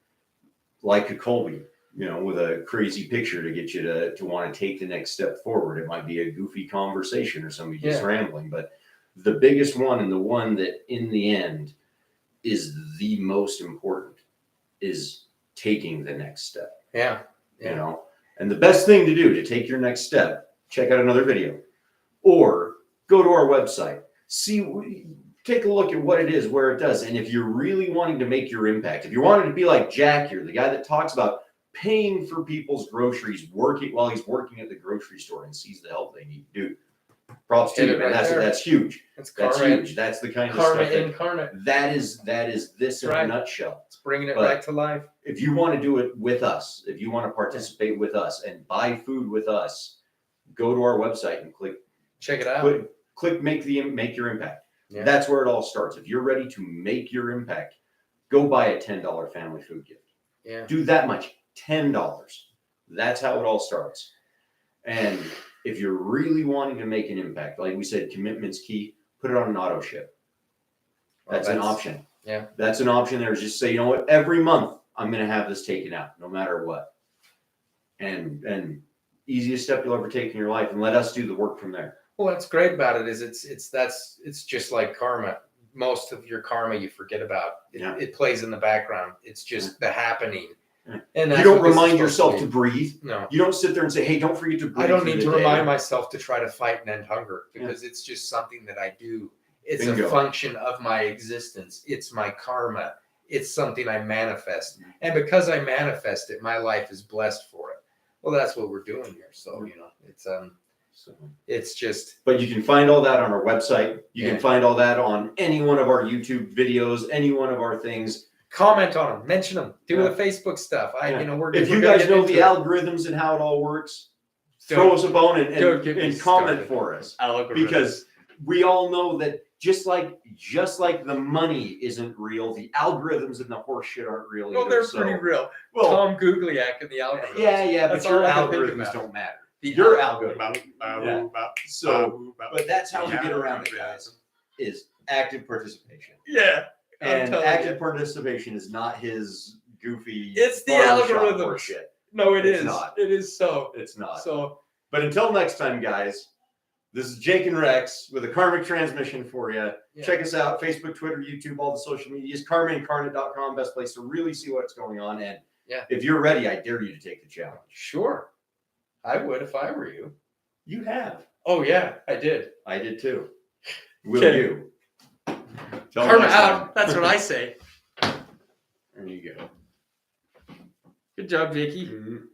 like a Colby, with a crazy picture to get you to want to take the next step forward. It might be a goofy conversation or somebody just rambling, but the biggest one, and the one that in the end is the most important, is taking the next step. Yeah. And the best thing to do to take your next step, check out another video or go to our website, take a look at what it is, where it does. And if you're really wanting to make your impact, if you're wanting to be like Jack here, the guy that talks about paying for people's groceries, while he's working at the grocery store and sees the help they need, dude, props to you, man. That's huge. That's huge. That's the kind of karma stuff incarnate. That is this in a nutshell. It's bringing it back to life. If you want to do it with us, if you want to participate with us and buy food with us, go to our website and check it out. Click make your impact. Yeah. That's where it all starts. If you're ready to make your impact, go buy a $10 family food gift. Yeah. Do that much. $10. That's how it all starts. And if you're really wanting to make an impact, like we said, commitment's key, put it on an auto ship. That's an option. Yeah. That's an option there. Just say, what, every month I'm going to have this taken out, no matter what. And easiest step you'll ever take in your life, and let us do the work from there. Well, what's great about it is it's just like karma. Most of your karma you forget about. It plays in the background. It's just the happening. And you don't remind yourself to breathe. No. You don't sit there and say, hey, don't forget to breathe. I don't need to remind myself to try to fight and end hunger, because it's just something that I do. It's a function of my existence. It's my karma. It's something I manifest. And because I manifest it, my life is blessed for it. Well, that's what we're doing here. So, it's just. But you can find all that on our website. You can find all that on any one of our YouTube videos, any one of our things. Comment on them, mention them, do the Facebook stuff. If you guys know the algorithms and how it all works, throw us a bone and comment for us. Because we all know that just like the money isn't real, the algorithms and the horse shit aren't real either. Well, they're pretty real. Well, Tom Googliak and the algorithms. Yeah, but your algorithms don't matter. Your algorithm. But that's how we get around it, guys, is active participation. Yeah. And active participation is not his goofy. It's the algorithm shit. No, it's not. It is so. It's not. So, but until next time, guys, This is Jake and Rex with a Karmic Transmission for you. Yeah. Check us out, Facebook, Twitter, YouTube, all the social medias. KarmaIncarnate.com, best place to really see what's going on. And if you're ready, I dare you to take the challenge. Sure. I would if I were you. You have. Oh, yeah, I did. I did too. Will you? Tell Karma me out. That's what I say. There you go. Good job, Vicky. Mhm.